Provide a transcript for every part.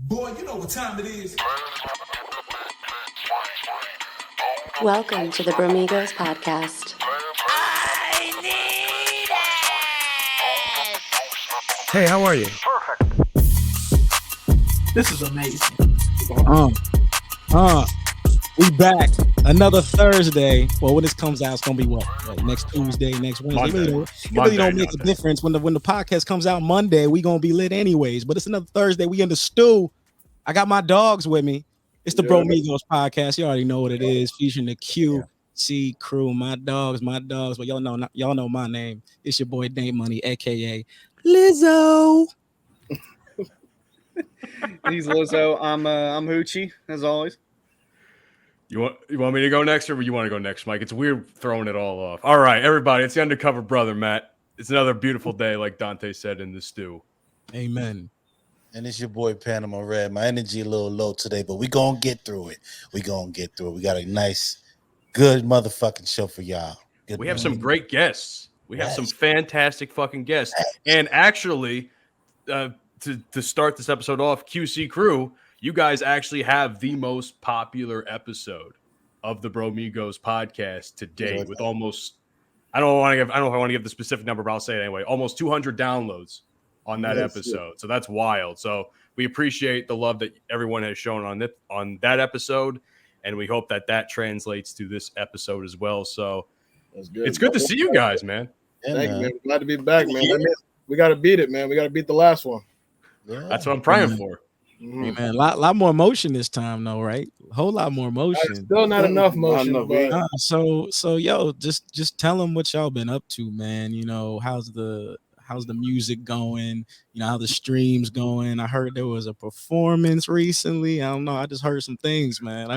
Boy, you know what time it is. Welcome to the Bromigos podcast. I need it! Hey, how are you? This is amazing. We back another Thursday. Well, when this comes out, it's gonna be what? Like next Tuesday, next Wednesday. It really don't make a difference when the podcast comes out Monday. We gonna be lit anyways. But it's another Thursday. We in the stew. I got my dogs with me. It's the Bromigos podcast. You already know what it is. Featuring the QCKrew. My dogs. But y'all know my name. It's your boy Dame Money, aka Lizzo. He's Lizzo. I'm Hoochie, as always. You want me to go next, or you want to go next, Mike? It's weird throwing it all off. All right, everybody, it's the undercover brother, Matt. It's another beautiful day, like Dante said, in the stew. Amen. And it's your boy Panama Red. My energy a little low today, but we gonna get through it. We got a nice, good motherfucking show for y'all. We have some great guests. We have some fantastic fucking guests. And actually, to start this episode off, QCKrew, you guys actually have the most popular episode of the Bromigos podcast to date, with almost, I don't know if I want to give the specific number, but I'll say it anyway, almost 200 downloads on that episode. So that's wild. So we appreciate the love that everyone has shown on that episode, and we hope that translates to this episode as well. So it's good to see you guys, man. Thank you, man. Glad to be back, man. We got to beat it, man. We got to beat the last one. Yeah. That's what I'm praying for. Mm-hmm. Hey, man, a lot more motion this time, though, right? A whole lot more motion. Still not enough motion. So yo, just tell them what y'all been up to, man. You know, how's the music going? You know, how the streams going? I heard there was a performance recently. I don't know. I just heard some things, man.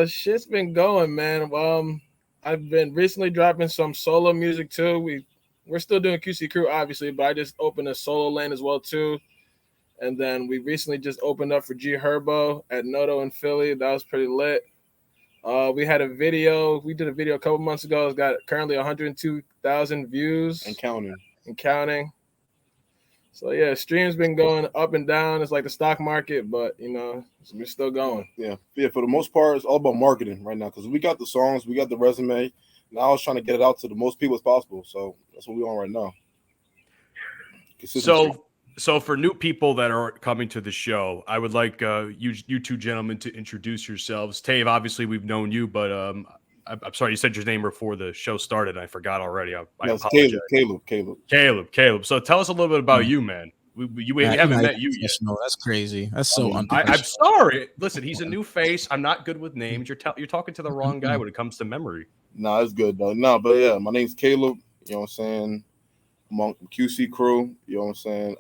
Shit's been going, man. I've been recently dropping some solo music too. We're still doing QCKrew, obviously, but I just opened a solo lane as well too. And then we recently just opened up for G Herbo at Noto in Philly. That was pretty lit. We had a video. We did a video a couple months ago. It's got currently 102,000 views and counting. So yeah, streams been going up and down. It's like the stock market, but you know, we're still going. Yeah. For the most part, it's all about marketing right now because we got the songs, we got the resume. Now I was trying to get it out to the most people as possible. So that's what we're on right now. So for new people that are coming to the show, I would like you two gentlemen to introduce yourselves. Tav, obviously we've known you, but I'm sorry, you said your name before the show started. And I forgot already. I apologize. Caleb. So tell us a little bit about you, man. We haven't met you yet. No, that's crazy. That's so I'm sorry. Listen, he's a new face. I'm not good with names. You're talking to the wrong guy when it comes to memory. No, it's good though. No, but yeah, my name's Caleb. You know what I'm saying? Among QCKrew, you know what I'm saying?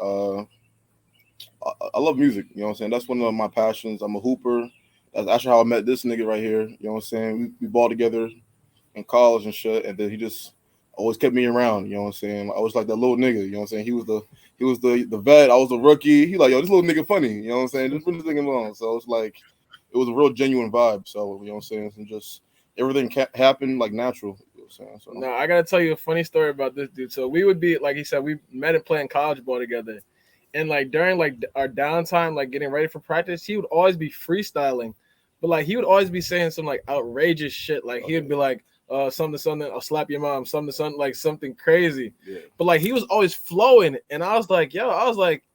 I love music, you know what I'm saying? That's one of my passions. I'm a hooper. That's actually how I met this nigga right here, you know what I'm saying? We balled together in college and shit, and then he just always kept me around, you know what I'm saying? I was like that little nigga, you know what I'm saying? He was the vet, I was the rookie. He like, yo, this little nigga funny, you know what I'm saying? Just bring this nigga along. So it's like, it was a real genuine vibe. So, you know what I'm saying? And just everything happened like natural. So. No, I gotta tell you a funny story about this dude. So we would be, like he said, we met and playing college ball together, and like during like our downtime, like getting ready for practice, he would always be freestyling, but like he would always be saying some like outrageous shit. Like he would be like, something, I'll slap your mom, something, like something crazy. Yeah. But like he was always flowing, and I was like,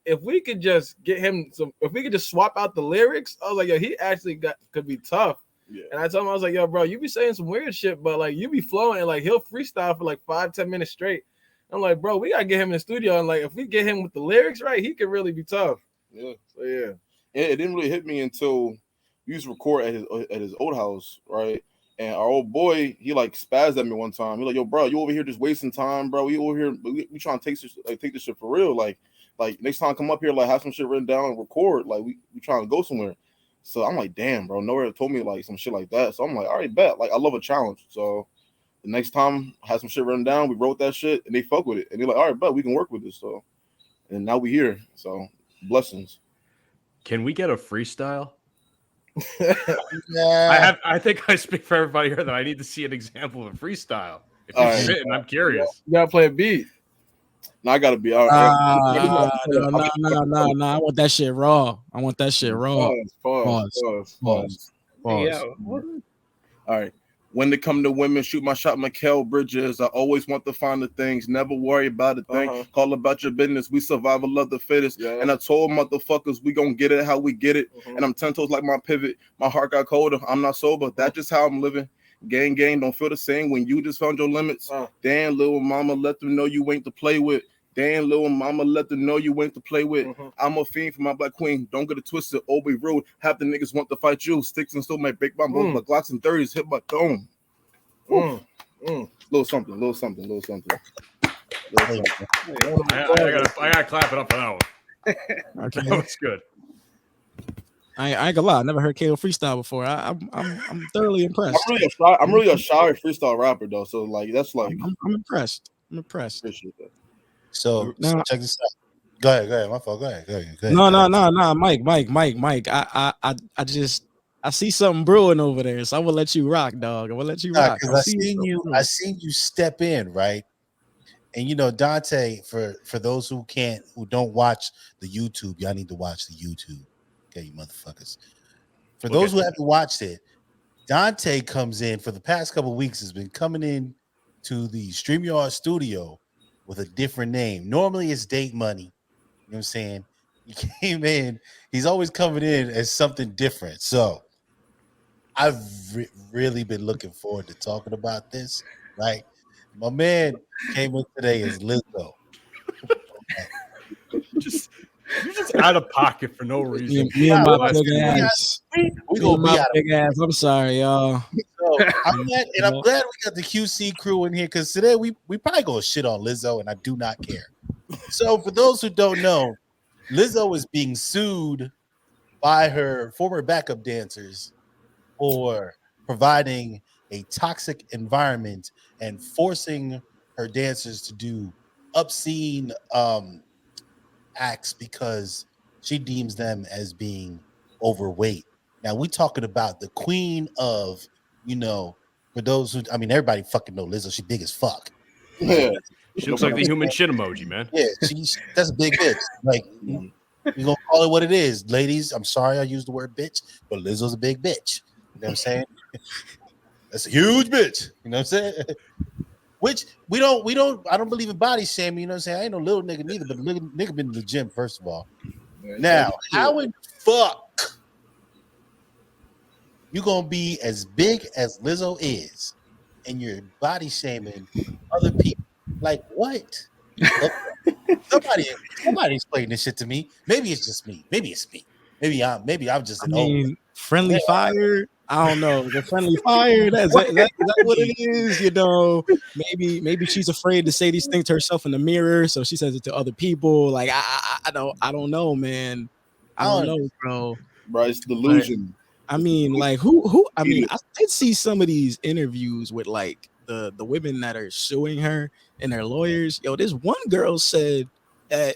if we could just get him if we could just swap out the lyrics, I was like, yo, he actually could be tough. Yeah. And I told him, I was like, yo, bro, you be saying some weird shit, but like you be flowing and like he'll freestyle for like 5-10 minutes straight. I'm like, bro, we gotta get him in the studio, and like if we get him with the lyrics right, he could really be tough. Yeah. So yeah. It didn't really hit me until we used to record at his old house, right? And our old boy, he like spazzed at me one time. He like, yo, bro, you over here just wasting time, bro. We over here, we trying to take this shit for real. Like next time come up here, like have some shit written down and record. Like we trying to go somewhere. So I'm like, damn, bro, nowhere told me like some shit like that. So I'm like, all right, bet. Like I love a challenge. So the next time I had some shit written down, we wrote that shit and they fuck with it. And they're like, all right, bet we can work with this. So and now we here. So blessings. Can we get a freestyle? Yeah. I think I speak for everybody here that I need to see an example of a freestyle. If you're fitting, I'm curious. You gotta play a beat. Now I gotta be No. I want that shit raw. Pause. Yo, All right. When it come to women, shoot my shot, Mikal Bridges. I always want to find the things, never worry about a thing. Call about your business. We survival of the fittest. Yeah. And I told motherfuckers we gonna get it how we get it. And I'm 10 toes like my pivot. My heart got colder. I'm not sober. That's just how I'm living. Gang, don't feel the same when you just found your limits. Damn, little mama, let them know you ain't to play with. Damn, little mama, let them know you ain't to play with. I'm a fiend for my black queen. Don't get it twisted. Oh, be rude. Half the niggas want to fight you. Sticks and still may break my bones, but Glocks and 30s hit my dome. Little something. I gotta clap it up for that one. Okay. That was good. I ain't gonna lie. I never heard KO freestyle before. I'm thoroughly impressed. I'm really a shy freestyle rapper though. So like that's like I'm impressed. Appreciate that. So Now- check this out. Go ahead. My fault. Go ahead. No, Mike. I see something brewing over there, so I will let you rock, dog. I will let you rock. Because I seen you step in, right? And you know, Dante, for those who don't watch the YouTube, y'all need to watch the YouTube. Okay, you motherfuckers. For those who haven't watched it, Dante comes in for the past couple of weeks, has been coming in to the StreamYard studio with a different name. Normally it's Date Money. You know what I'm saying? He came in, he's always coming in as something different. So I've really been looking forward to talking about this, right? My man came in today as Lizzo. You're just out of pocket for no reason. Me and my big ass. We gonna be out big ass. I'm sorry, y'all. So I'm glad we got the QC crew in here because today we probably gonna shit on Lizzo, and I do not care. So for those who don't know, Lizzo is being sued by her former backup dancers for providing a toxic environment and forcing her dancers to do obscene acts because she deems them as being overweight. Now we talking about the queen of, you know, for those who, I mean, everybody fucking know Lizzo. She big as fuck. Yeah. She looks like the human shit emoji, man. Yeah, that's a big bitch. Like, we gonna call it what it is, ladies. I'm sorry I used the word bitch, but Lizzo's a big bitch. You know what I'm saying? That's a huge bitch. You know what I'm saying? Which we don't. I don't believe in body shaming. You know what I'm saying? I ain't no little nigga neither, but nigga been to the gym first of all. Now, how in fuck you gonna be as big as Lizzo is, and you're body shaming other people? Like what? Somebody explain this shit to me. Maybe it's just me. Maybe it's me. Maybe I'm just an old friendly fire. I don't know. The friendly fire. Is that what it is? You know, maybe she's afraid to say these things to herself in the mirror, so she says it to other people. Like I don't know, man. I don't know, bro. Bro, it's delusion. But, I mean, like who? I mean, I did see some of these interviews with like the women that are suing her and their lawyers. Yo, this one girl said that.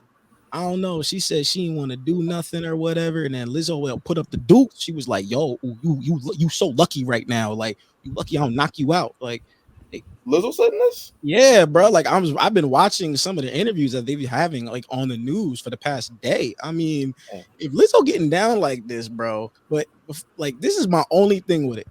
I don't know. She said she didn't want to do nothing or whatever, and then Lizzo will put up the Duke. She was like, "Yo, you so lucky right now. Like, you lucky I'll knock you out." Like, Lizzo said this? Yeah, bro. Like, I've been watching some of the interviews that they be having like on the news for the past day. I mean, if Lizzo getting down like this, bro, but like this is my only thing with it.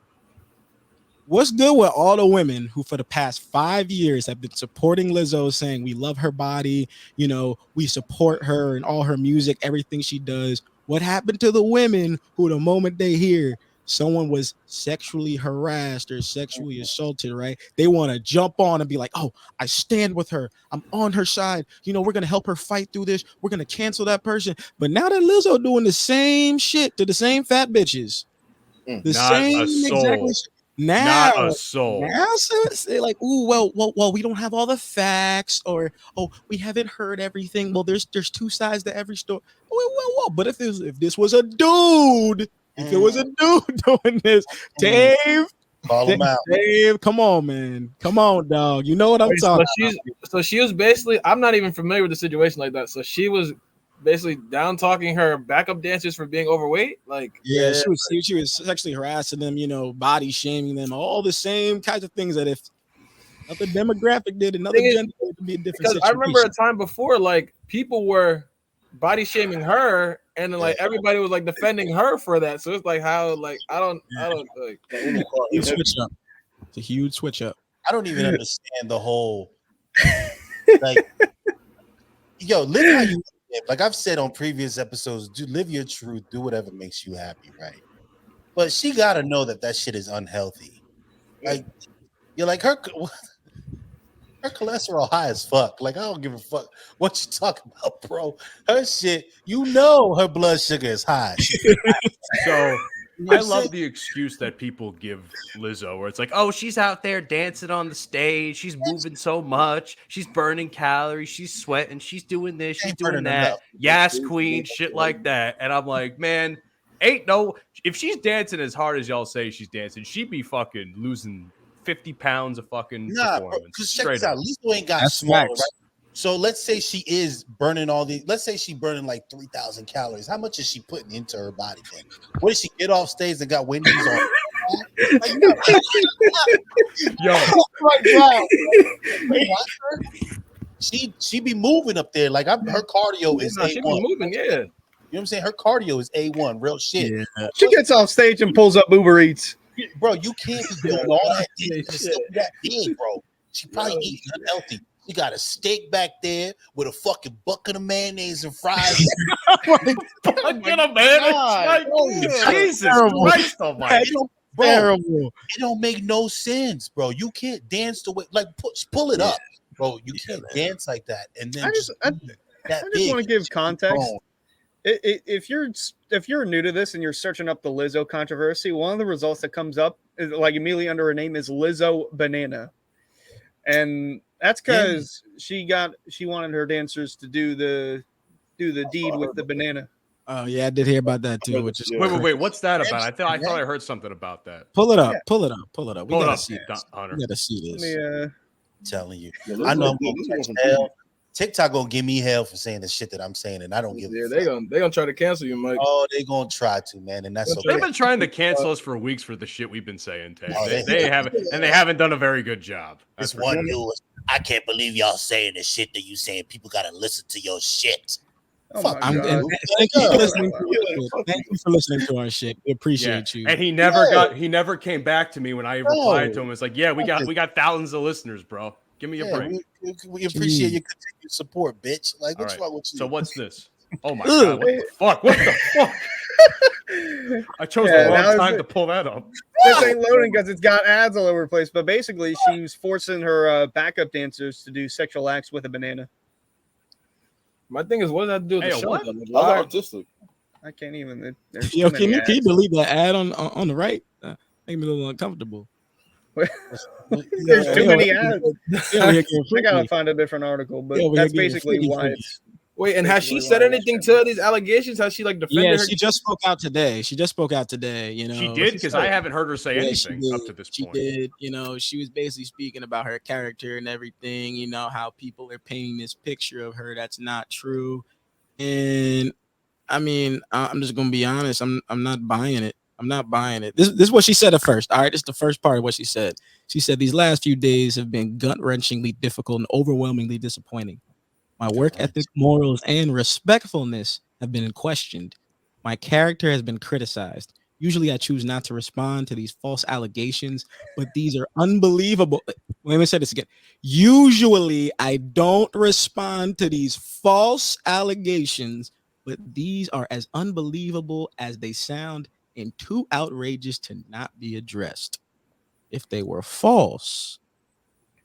What's good with all the women who for the past 5 years have been supporting Lizzo, saying we love her body, you know, we support her and all her music, everything she does. What happened to the women who the moment they hear someone was sexually harassed or sexually assaulted, right? They want to jump on and be like, oh, I stand with her. I'm on her side. You know, we're going to help her fight through this. We're going to cancel that person. But now that Lizzo doing the same shit to the same fat bitches, the same exactly. Now, not a soul. Now, say like, ooh, well, we don't have all the facts, or we haven't heard everything. Well, there's two sides to every story. Well, but if this was a dude, if it was a dude doing this, Dave, call him out. Dave, come on, man, come on, dog. You know what I'm talking about. So she was basically, I'm not even familiar with the situation like that. So she was basically down talking her backup dancers for being overweight. Like, yeah, she was sexually harassing them, you know, body shaming them, all the same kinds of things that if Another demographic did, another gender did to be a different because situation. I remember a time before, like people were body shaming her, and then like everybody was like defending her for that. So it's like how like I don't like huge switch up. It's a huge switch up. I don't even understand the whole like yo, live how you live. Like I've said on previous episodes, do live your truth, do whatever makes you happy, right? But she gotta know that shit is unhealthy. Like you're like her cholesterol high as fuck. Like I don't give a fuck what you talking about, bro. Her shit, you know, her blood sugar is high. So I love the excuse that people give Lizzo, where it's like, oh, she's out there dancing on the stage, she's moving so much, she's burning calories, she's sweating, she's doing this, she's doing that. Yes, queen, shit like that. And I'm like, man, ain't no. If she's dancing as hard as y'all say she's dancing, she'd be fucking losing 50 pounds of fucking performance. Because check this out, Lizzo ain't got small, right? So let's say she is burning let's say she's burning like 3,000 calories. How much is she putting into her body then? What did she get off stage and got Wendy's on? Yo, she be moving up there. Like her cardio is A1. She be moving, yeah. You know what I'm saying? Her cardio is A1, real shit. Yeah. She gets off stage and pulls up Uber Eats. Bro, you can't be doing all that that big, bro. She probably eating unhealthy. You got a steak back there with a fucking bucket of mayonnaise and fries. Bucket of mayonnaise. Jesus Christ almighty. Terrible. It don't make no sense, bro. You can't dance the way like pull it up, bro. You can't dance like that. And then I just want to give context. If you're new to this and you're searching up the Lizzo controversy, one of the results that comes up is like immediately under her name is Lizzo Banana, and that's because she wanted her dancers to do the deed with the banana. Oh yeah, I did hear about that too. Which is wait, what's that about? I thought I heard something about that. Pull it up. We gotta see this. We gotta see this. I'm telling you, I know I'm gonna catch hell. TikTok gonna give me hell for saying the shit that I'm saying, and I don't give. Yeah, they gonna try to cancel you, Mike. Oh, they gonna try to, man, and that's okay. They've been trying to cancel us for weeks for the shit we've been saying, Tay. They haven't done a very good job. This one dude, I can't believe y'all saying the shit that you saying. People gotta listen to your shit. Oh Fuck, thank you for listening. Thank you for listening to our shit. We appreciate you. And he never came back to me when I replied to him. It's like, yeah, we got thousands of listeners, bro. Give me a break. We appreciate your continued support, bitch. Like, what's wrong with you? So what's this? Oh my god! What the fuck? What the fuck? I chose the wrong time to pull that up. This ain't loading because it's got ads all over the place. But basically, she's forcing her backup dancers to do sexual acts with a banana. My thing is, what does that have to do with the show? That's artistic. I can't even. Yo, can you delete that ad on the right? Make me a little uncomfortable. There's too many ads. I gotta find a different article, but that's basically why it's. Wait, and has she said anything to these allegations? Has she like defended her? She just spoke out today. You know, she did because I haven't heard her say anything up to this point. She did. You know, she was basically speaking about her character and everything. You know how people are painting this picture of her that's not true. And I mean, I'm just gonna be honest. I'm not buying it. I'm not buying it. This is what she said at first. All right, this is the first part of what she said. She said these last few days have been gut-wrenchingly difficult and overwhelmingly disappointing. My work ethic, morals, and respectfulness have been questioned. My character has been criticized. Usually I choose not to respond to these false allegations, but these are unbelievable. Let me say this again. Usually I don't respond to these false allegations, but these are as unbelievable as they sound and too outrageous to not be addressed. If they were false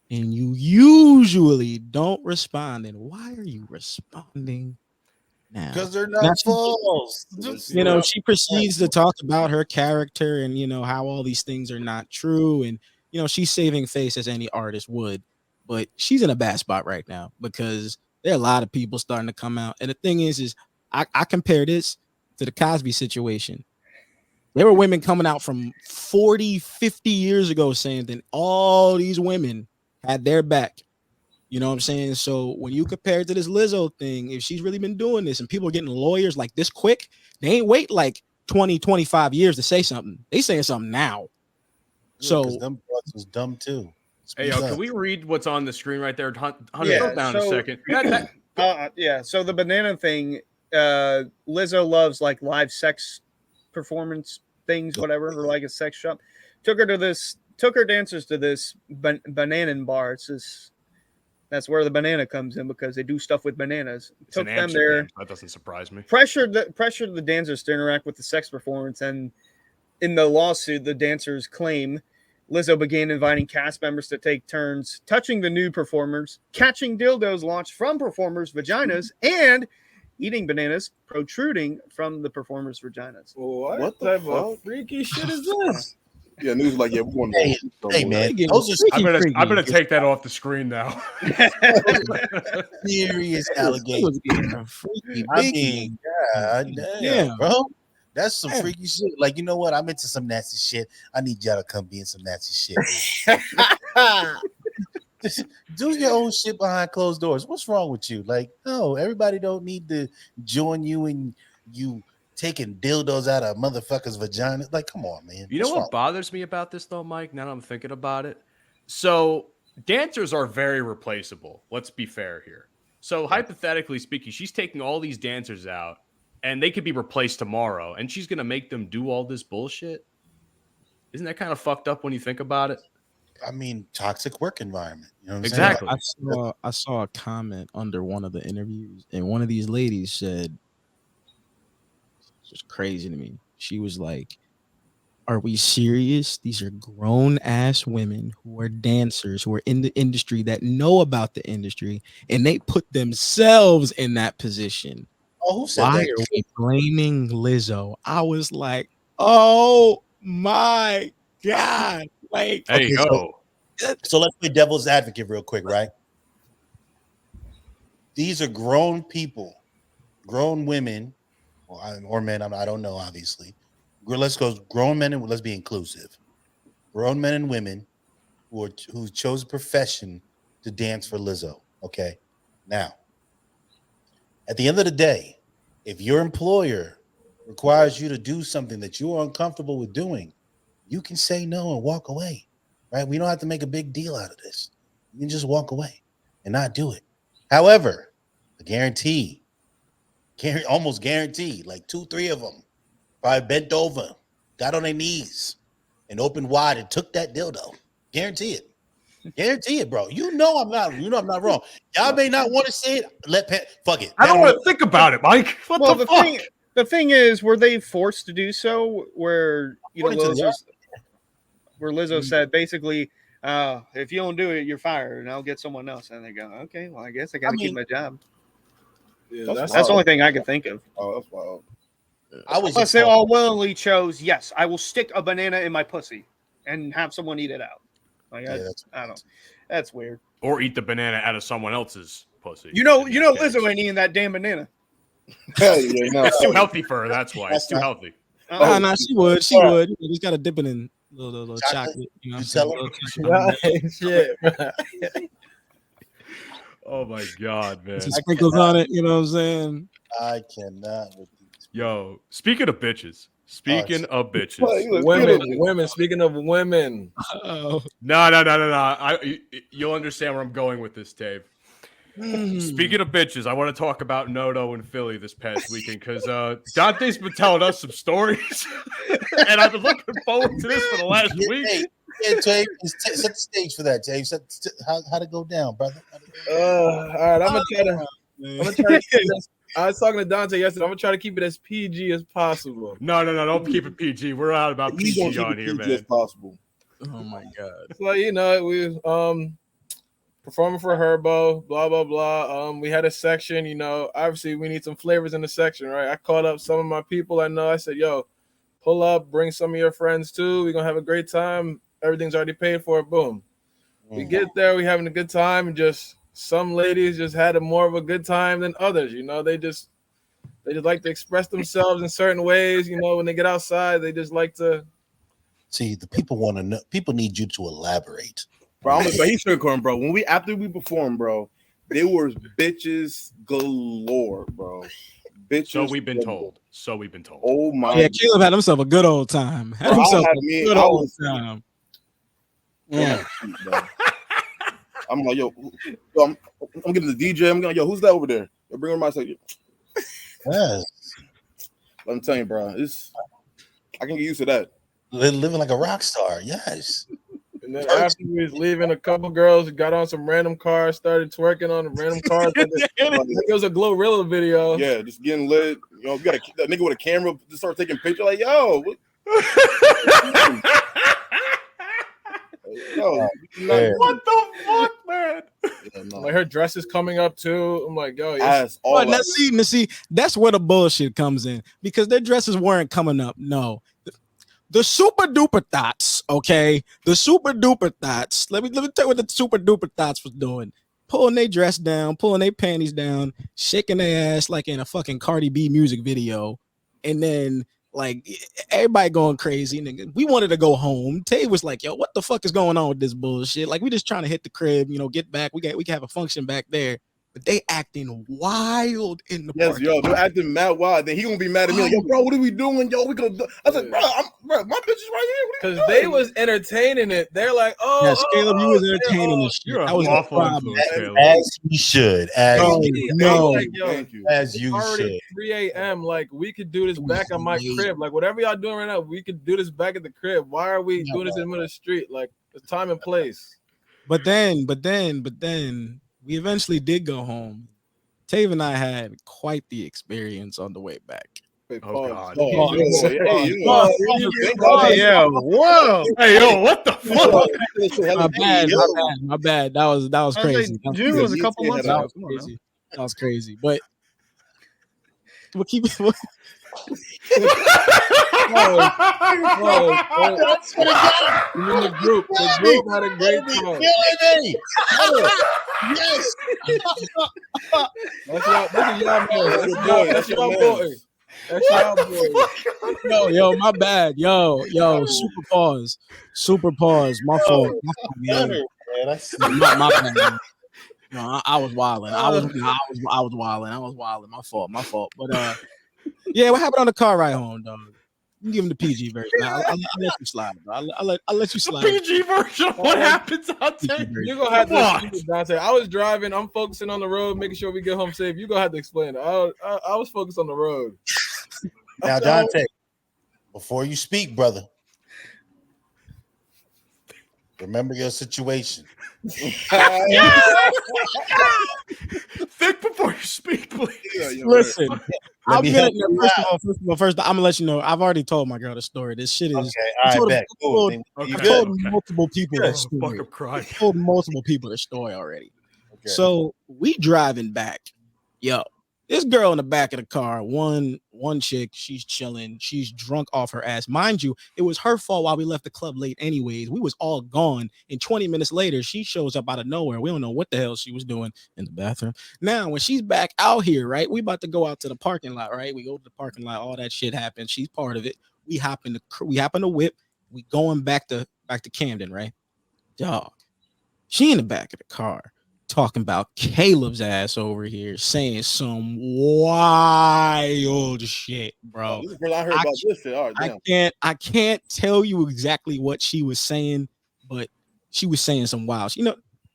and you usually don't respond, then why are you responding now? Because they're not false. You know, she proceeds to talk about her character and, you know, how all these things are not true. And, you know, she's saving face as any artist would. But she's in a bad spot right now because there are a lot of people starting to come out. And the thing is I compare this to the Cosby situation. There were women coming out from 40, 50 years ago saying that all these women had their back. You know what I'm saying? So when you compare it to this Lizzo thing, if she's really been doing this and people are getting lawyers like this quick, they ain't wait like 20, 25 years to say something. They saying something now. So them bucks was dumb too. Hey, yo, can we read what's on the screen right there? Hunter, Yeah, slow down a second. Yeah, so the banana thing, Lizzo loves like live sex performance things, whatever, or like a sex shop. Took her dancers to this banana bar. It's this, that's where the banana comes in because they do stuff with bananas. It's Took them there. That doesn't surprise me. Pressured the dancers to interact with the sex performance, and in the lawsuit, the dancers claim Lizzo began inviting cast members to take turns touching the nude performers, catching dildos launched from performers' vaginas, and eating bananas protruding from the performers' vaginas. What type of freaky shit is this? Yeah, news like, yeah, we're going to hey man, I'm gonna take that off the screen now. Serious allegations. I mean, God damn, bro. That's some freaky shit. Like, you know what? I'm into some nasty shit. I need y'all to come be in some nasty shit. Just do your own shit behind closed doors. What's wrong with you? Like, no, everybody don't need to join you and you taking dildos out of motherfuckers' vagina. Like, come on, man. You know what bothers me about this though, Mike? Now that I'm thinking about it. So dancers are very replaceable. Let's be fair here. So hypothetically speaking, she's taking all these dancers out and they could be replaced tomorrow, and she's gonna make them do all this bullshit. Isn't that kind of fucked up when you think about it? I mean, toxic work environment. You know what I'm exactly. saying? I saw a comment under one of the interviews, and one of these ladies said, "It's just crazy to me." She was like, "Are we serious? These are grown ass women who are dancers, who are in the industry, that know about the industry, and they put themselves in that position. Oh, who said Why that? are we blaming Lizzo?" I was like, "Oh my God." Like, hey, okay, so let's play devil's advocate real quick, right? These are grown people, grown women, or men. I don't know, obviously. Let's go grown men, and let's be inclusive. Grown men and women who chose a profession to dance for Lizzo. Okay, now at the end of the day, if your employer requires you to do something that you are uncomfortable with doing, you can say no and walk away, right? We don't have to make a big deal out of this. You can just walk away and not do it. However, almost guarantee, like 2-3 of them probably bent over, got on their knees, and opened wide and took that dildo. Guarantee it. Guarantee it, bro. You know I'm not wrong. Y'all may not want to say it. Fuck it. I don't want to think about it, Mike. What the fuck? The thing is, were they forced to do so? Where Lizzo said basically, if you don't do it, you're fired, and I'll get someone else. And they go, okay, well, I guess I got to keep my job. Yeah, that's the only thing I could think of. Oh, that's wild. Unless they all willingly chose, yes, I will stick a banana in my pussy and have someone eat it out. Like, I don't. That's weird. Or eat the banana out of someone else's pussy. You know, Lizzo ain't eating that damn banana. It's too healthy for her. That's why it's too healthy. No, she would. She would. You just gotta dip it in little chocolate. You know what I'm saying? Shit. Oh my God, man! Some sprinkles on it. You know what I'm saying? I cannot. Yo, speaking of bitches. Women. Speaking of women. No. You'll understand where I'm going with this, Dave. Speaking of bitches, I want to talk about Noto in Philly this past weekend because Dante's been telling us some stories, and I've been looking forward to this for the last week. Yeah, Dave, set the stage for that, Dave. How'd it go down, brother? All right, I'm gonna try to keep this. I was talking to Dante yesterday. I'm gonna try to keep it as PG as possible. No, don't keep it PG. We're out about PG on here, man. As possible. Oh my God. So we performing for Herbo, blah blah blah. We had a section. Obviously we need some flavors in the section, right? I called up some of my people I know. I said, "Yo, pull up, bring some of your friends too. We're gonna have a great time. Everything's already paid for." Boom. We get there, we having a good time, and just some ladies just had more of a good time than others. They just like to express themselves in certain ways. When they get outside, they just like to. See, the people want to know. People need you to elaborate. Bro, he's sugarcoating, bro. After we performed, bro, there was bitches galore, bro. Bitches. So we've been told. Oh my. Yeah, Caleb had himself a good old time. Yeah. I'm like, yo, I'm getting the DJ. I'm going, yo, who's that over there? Yo, bring her my second. Yes. I'm telling you, bro, I can get used to that. Living like a rock star. Yes. And then after we was leaving, a couple girls got on some random cars, started twerking on the random cars. It was a Glorilla video. Yeah, just getting lit. You know, you got a nigga with a camera just start taking pictures. Like, yo, What the fuck, man? Yeah, no. Like her dress is coming up too. I'm like, yo, see, that's where the bullshit comes in because their dresses weren't coming up. No, the super duper thoughts. Okay, the super duper thoughts. Let me tell you what the super duper thoughts was doing. Pulling their dress down, pulling their panties down, shaking their ass like in a fucking Cardi B music video, and then like everybody going crazy. Nigga, we wanted to go home. Tay was like, "Yo, what the fuck is going on with this bullshit? Like, we just trying to hit the crib, get back. We can have a function back there." But they acting wild in the park. Yo, they're acting mad wild. Then he gonna be mad at me. Like, yo, bro, what are we doing? Yo, we gonna do. I said, bro, my bitch is right here. Because they was entertaining it. They're like, oh, yes, Caleb, you was entertaining this shit. You're that was awful as you should. As you should. 3 a.m. Like, we could do this back at my crib. Like, whatever y'all doing right now, we could do this back at the crib. Why are we doing this in the middle of the street? Like, the time and place. But then we eventually did go home. Tav and I had quite the experience on the way back. Oh God! Whoa! Hey, yo, what the fuck? My bad. That was crazy. June was a couple months ago. That was crazy. But we'll keep it. The group had a great time. Yes. That's y'all boy. That's y'all boy. Yo, my bad. Yo, super pause. My fault. Man. My bad. No, I was wilding. I was wilding. My fault. But yeah, what happened on the car ride home, dog? You give him the PG version. I'll let you slide, bro. I'll let you slide. The PG version. What happens, Dante? You're gonna have to explain it, Dante. I was driving. I'm focusing on the road, making sure we get home safe. You're gonna have to explain it. I was focused on the road. Now, Dante, before you speak, brother, remember your situation. Think before you speak, please. Listen, first, I'm gonna let you know. I've already told my girl the story. This shit is. Okay, all right, I told multiple people the story. I told multiple people the story already. Okay. So we driving back. Yo, this girl in the back of the car, one chick, she's chilling. She's drunk off her ass. Mind you, it was her fault why we left the club late anyways. We was all gone. And 20 minutes later, she shows up out of nowhere. We don't know what the hell she was doing in the bathroom. Now, when she's back out here, right, we about to go out to the parking lot, right? We go to the parking lot. All that shit happens. She's part of it. We hop in the whip. We going back to Camden, right? Dog, she in the back of the car. Talking about Caleb's ass over here saying some wild shit, bro. I heard about this shit. All right, damn. I can't tell you exactly what she was saying, but she was saying some wild.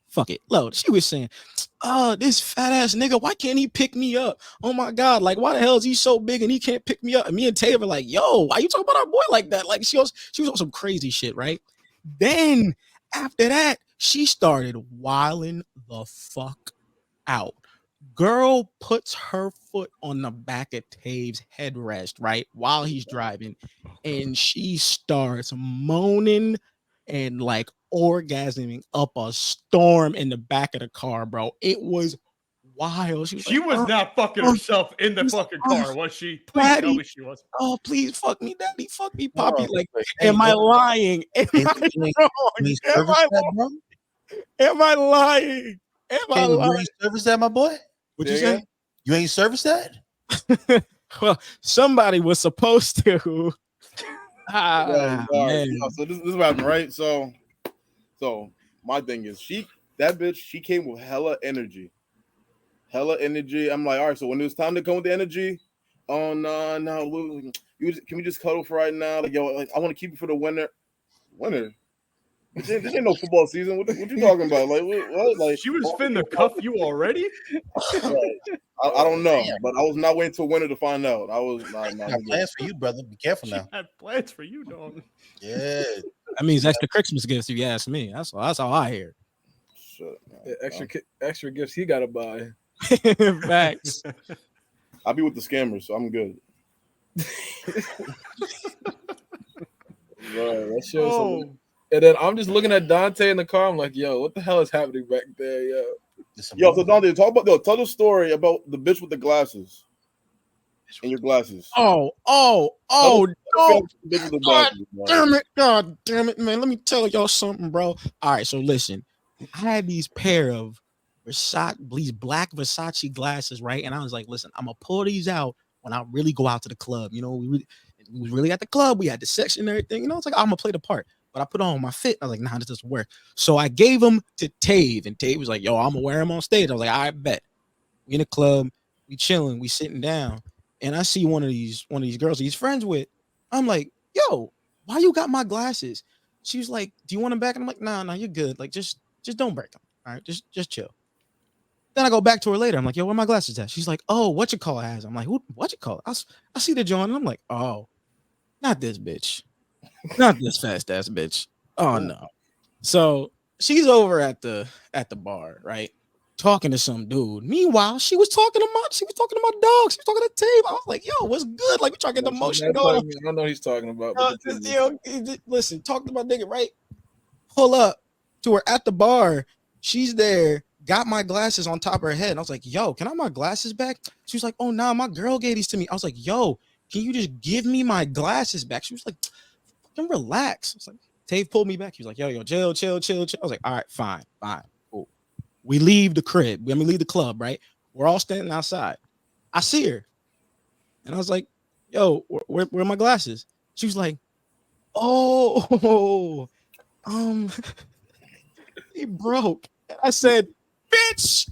Fuck it, load. She was saying, "Oh, this fat ass nigga, why can't he pick me up? Oh my god, like why the hell is he so big and he can't pick me up?" And me and Tav are like, "Yo, why you talking about our boy like that?" Like she was on some crazy shit, right? Then after that, she started wilding the fuck out. Girl puts her foot on the back of Tav's headrest, right, while he's driving, and she starts moaning and like orgasming up a storm in the back of the car, bro. It was wild. She was not fucking herself in the fucking car, was she? Please Daddy, tell me she was. Oh, please fuck me, daddy. Fuck me, Poppy. Like, am I lying? Am I wrong? Am I lying? Am I lying? You ain't service that, my boy? What'd you say? You ain't service that? Well, somebody was supposed to. Man. So this is what happened, right? So my thing is that bitch, she came with hella energy. I'm like, all right, so when it was time to come with the energy, oh no, can we just cuddle for right now? Like, yo, like, I want to keep it for the winter. This ain't no football season. What you talking about? Like what? Like she was finna cuff you already? I don't know, but I was not waiting till winter to find out. I was not. Got plans for you, brother. Be careful now. Had plans for you, dog. Yeah, that means extra Christmas gifts. If you ask me, that's all I hear. Shit, Extra gifts he gotta buy. Facts. I'll be with the scammers, so I'm good. Bro, that shows. And then I'm just looking at Dante in the car. I'm like, yo, what the hell is happening back there, yo? Yo, so Dante, tell the story about the bitch with the glasses. And your glasses. God damn it, man. Let me tell y'all something, bro. All right, so listen. I had these pair of these black Versace glasses, right? And I was like, listen, I'm gonna pull these out when I really go out to the club. You know, we was really at the club. We had the section and everything. You know, it's like I'm gonna play the part. But I put on my fit. I was like, nah, this doesn't work. So I gave them to Tav, and Tav was like, yo, I'm gonna wear them on stage. I was like, I bet. We in the club, we chilling, we sitting down, and I see one of these girls he's friends with. I'm like, yo, why you got my glasses? She was like, do you want them back? And I'm like, nah, you're good. Like, just don't break them. All right, just chill. Then I go back to her later. I'm like, yo, where my glasses at? She's like, oh, what you call has? I'm like, what you call? I see the joint, and I'm like, oh, not this bitch. Not this fast ass bitch. Oh no. So she's over at the bar, right? Talking to some dude. Meanwhile, she was talking to my dog. She was talking to Tav. I was like, yo, what's good? Like, we trying to get the motion going. I don't know what he's talking about. Listen, talk to my nigga, right? Pull up to her at the bar. She's there, got my glasses on top of her head. And I was like, yo, can I have my glasses back? She was like, oh, nah, my girl gave these to me. I was like, yo, can you just give me my glasses back? She was like, fucking relax. I was like, Tav pulled me back. He was like, yo, chill. I was like, all right, fine, cool. We leave the crib. We leave the club, right? We're all standing outside. I see her. And I was like, yo, where are my glasses? She was like, oh, he broke. I said, bitch.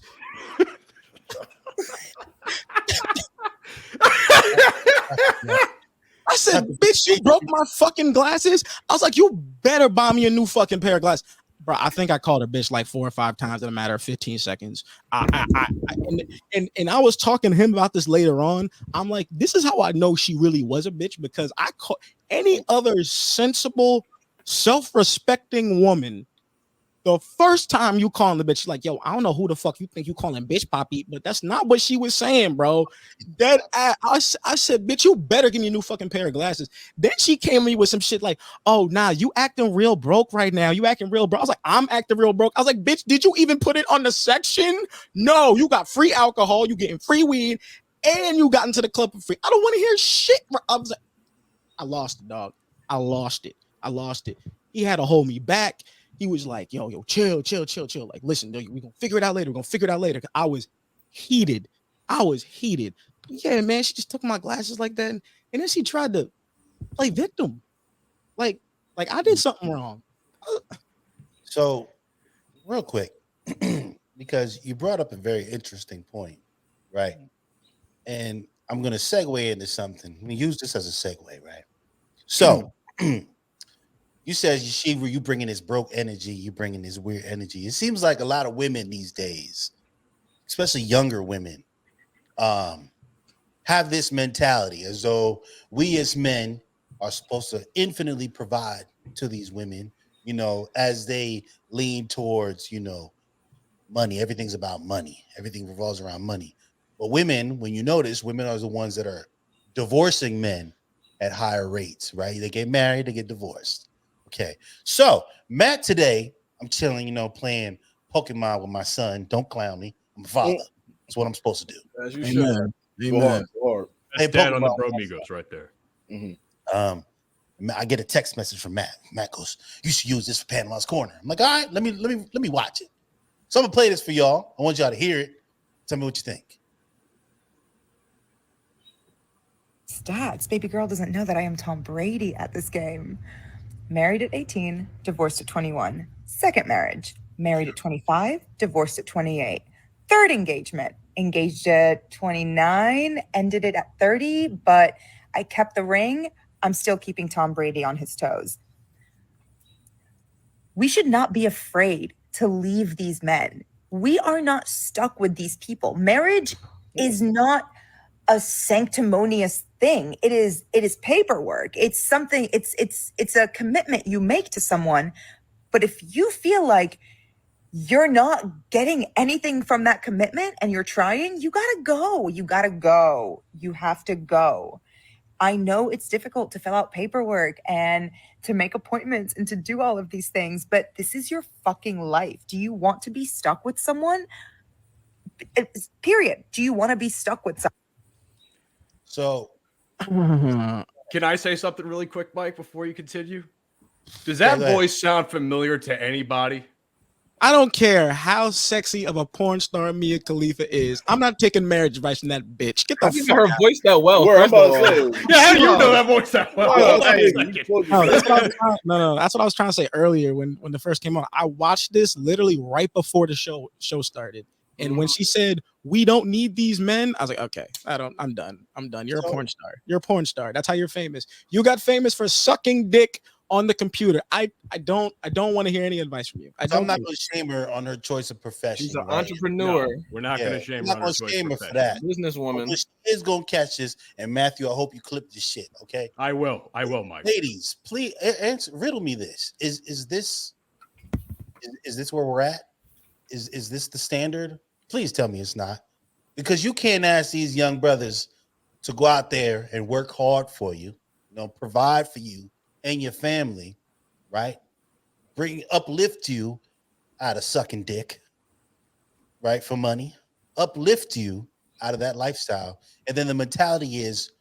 I said, bitch, you broke my fucking glasses. I was like, you better buy me a new fucking pair of glasses. Bro, I think I called her bitch like 4 or 5 times in a matter of 15 seconds. And I was talking to him about this later on. I'm like, this is how I know she really was a bitch, because I call any other sensible, self-respecting woman, the first time you calling the bitch, she's like, yo, I don't know who the fuck you think you calling bitch, Poppy, but that's not what she was saying, bro. I said, bitch, you better give me a new fucking pair of glasses. Then she came to me with some shit like, oh, nah, you acting real broke right now. You acting real broke. I was like, I'm acting real broke. I was like, bitch, did you even put it on the section? No, you got free alcohol, you getting free weed, and you got into the club for free. I don't want to hear shit. I was like, I lost it, dog. I lost it. He had to hold me back. He was like, yo, chill. Like, listen, we're going to figure it out later. I was heated. Yeah, man, she just took my glasses like that. And then she tried to play victim. Like I did something wrong. So, real quick, because you brought up a very interesting point, right? And I'm going to segue into something. We use this as a segue, right? So, you said you bringing this broke energy, you bringing this weird energy. It seems like a lot of women these days, especially younger women, have this mentality as though we as men are supposed to infinitely provide to these women, you know, as they lean towards, you know, money. Everything's about money. Everything revolves around money. But women, when you notice, women are the ones that are divorcing men at higher rates, right? They get married, they get divorced. Okay, so Matt, today I'm chilling, you know, playing Pokemon with my son. Don't clown me. I'm a father. That's what I'm supposed to do. As you should. Amen. That's dad on the Bromigos right there. Mm-hmm. I get a text message from Matt. Matt goes, "You should use this for Panama's Corner." I'm like, all right, let me watch it. So I'm gonna play this for y'all. I want y'all to hear it. Tell me what you think. Stats. Baby girl doesn't know that I am Tom Brady at this game. Married at 18, divorced at 21. Second marriage, married at 25, divorced at 28. Third engagement, engaged at 29, ended it at 30, but I kept the ring. I'm still keeping Tom Brady on his toes. We should not be afraid to leave these men. We are not stuck with these people. Marriage is not a sanctimonious thing. It is paperwork. It's something, it's a commitment you make to someone. But if you feel like you're not getting anything from that commitment and you're trying, you gotta go. You gotta go. You have to go. I know it's difficult to fill out paperwork and to make appointments and to do all of these things, but this is your fucking life. Do you want to be stuck with someone? Period. Do you want to be stuck with someone? So, can I say something really quick, Mike, before you continue? Does that voice sound familiar to anybody? I don't care how sexy of a porn star Mia Khalifa is. I'm not taking marriage advice from that bitch. Get the fuck her out. voice that well. I'm about to say. Yeah, how do you know that voice that well? No, that's what I was trying to say earlier when the first came on. I watched this literally right before the show started. And when she said, "We don't need these men," I was like, okay, I'm done. You're a porn star. You're a porn star. That's how you're famous. You got famous for sucking dick on the computer. I don't want to hear any advice from you. I'm not going to shame her on her choice of profession. She's an entrepreneur. No, we're not going to shame her. I'm not going to shame her for that. Businesswoman. She is going to catch this. And Matthew, I hope you clip this shit. Okay. I will, Mike. Ladies, please riddle me this. Is this where we're at? Is this the standard? Please tell me it's not, because you can't ask these young brothers to go out there and work hard for you, provide for you and your family, right? Uplift you out of sucking dick, right? For money, uplift you out of that lifestyle. And then the mentality is,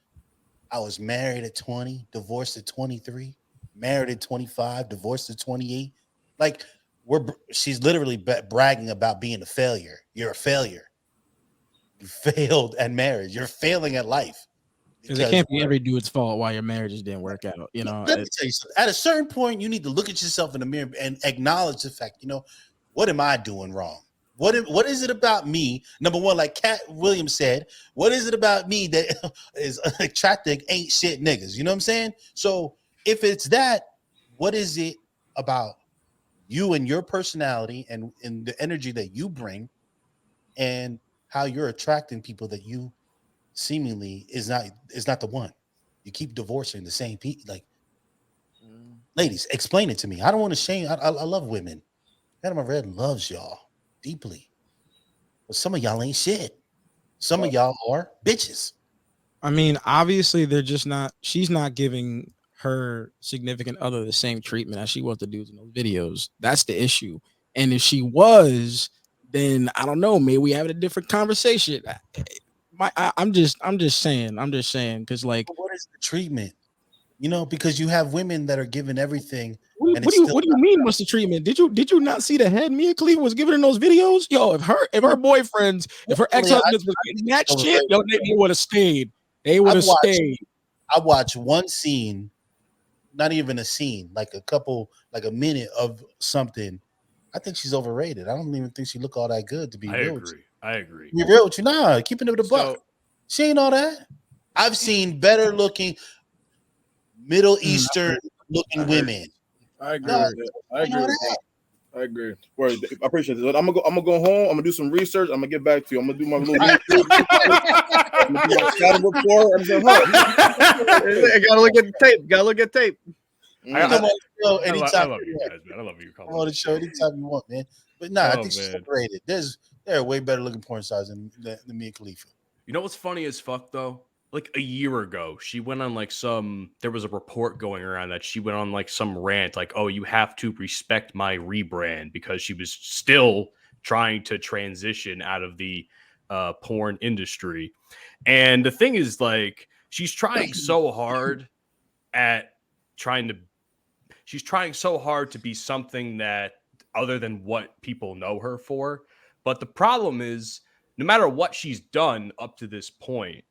I was married at 20, divorced at 23, married at 25, divorced at 28. Like, she's literally bragging about being a failure. You're a failure. You failed at marriage. You're failing at life. Because it can't be every dude's fault why your marriages didn't work out. Let me tell you something. At a certain point, you need to look at yourself in the mirror and acknowledge the fact, what am I doing wrong? What is it about me? Number one, like Cat Williams said, what is it about me that is attracting ain't shit niggas? You know what I'm saying? So if it's that, what is it about you and your personality and the energy that you bring and how you're attracting people that you seemingly is not the one? You keep divorcing the same people. Like, ladies, explain it to me. I don't want to shame. I love women. Adam Red loves y'all deeply, but some of y'all ain't shit. Some of y'all are bitches. I mean, obviously, they're just not. She's not giving her significant other the same treatment as she was the dudes in those videos. That's the issue. And if she was, then I don't know. Maybe we have a different conversation. I'm just saying. Because like, what is the treatment? Because you have women that are giving everything. What do you mean? What's the treatment? Did you not see the head Mia Khalifa was giving in those videos? Yo, if her boyfriends, if her ex-husbands was getting that shit, yo, they would have stayed. They would have stayed. I watched one scene, not even a scene, like a minute of something. I think she's overrated. I don't even think she look all that good to be real. I agree. Be real with you. Nah, keeping it with a buck. She ain't all that. I've seen better looking Middle Eastern looking women. I agree. I agree. Word, I appreciate it. I'm gonna go home. I'm gonna do some research. I'm gonna get back to you. I'm gonna do my little I'm gonna do my scouting report. I gotta look at tape. I love you guys, man. I love you. Come on the show anytime you want, man. But I think she's overrated. There are way better looking porn stars than Mia Khalifa. You know what's funny as fuck though? Like a year ago, she went on there was a report going around that she went on like some rant, like, oh, you have to respect my rebrand, because she was still trying to transition out of the porn industry. And the thing is, like, she's trying so hard to be something that other than what people know her for. But the problem is, no matter what she's done up to this point,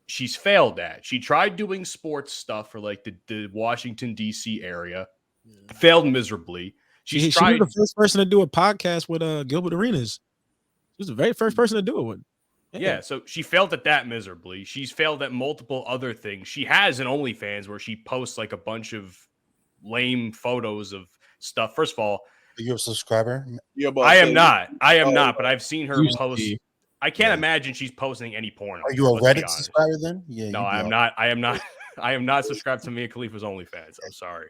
she's failed at. She tried doing sports stuff for like the Washington, D.C. area, failed miserably. She was the first person to do a podcast with Gilbert Arenas. She was the very first person to do it with. Yeah, so she failed at that miserably. She's failed at multiple other things. She has an OnlyFans where she posts like a bunch of lame photos of stuff. First of all, Are you a subscriber? Yeah, but I am not. But I've seen her Used to post. be. I can't imagine she's posting any porn. Are you a let's be Reddit honest. subscriber then? Yeah. No, you'd be I am all- not. I am not. I am not subscribed to Mia Khalifa's OnlyFans. I'm sorry,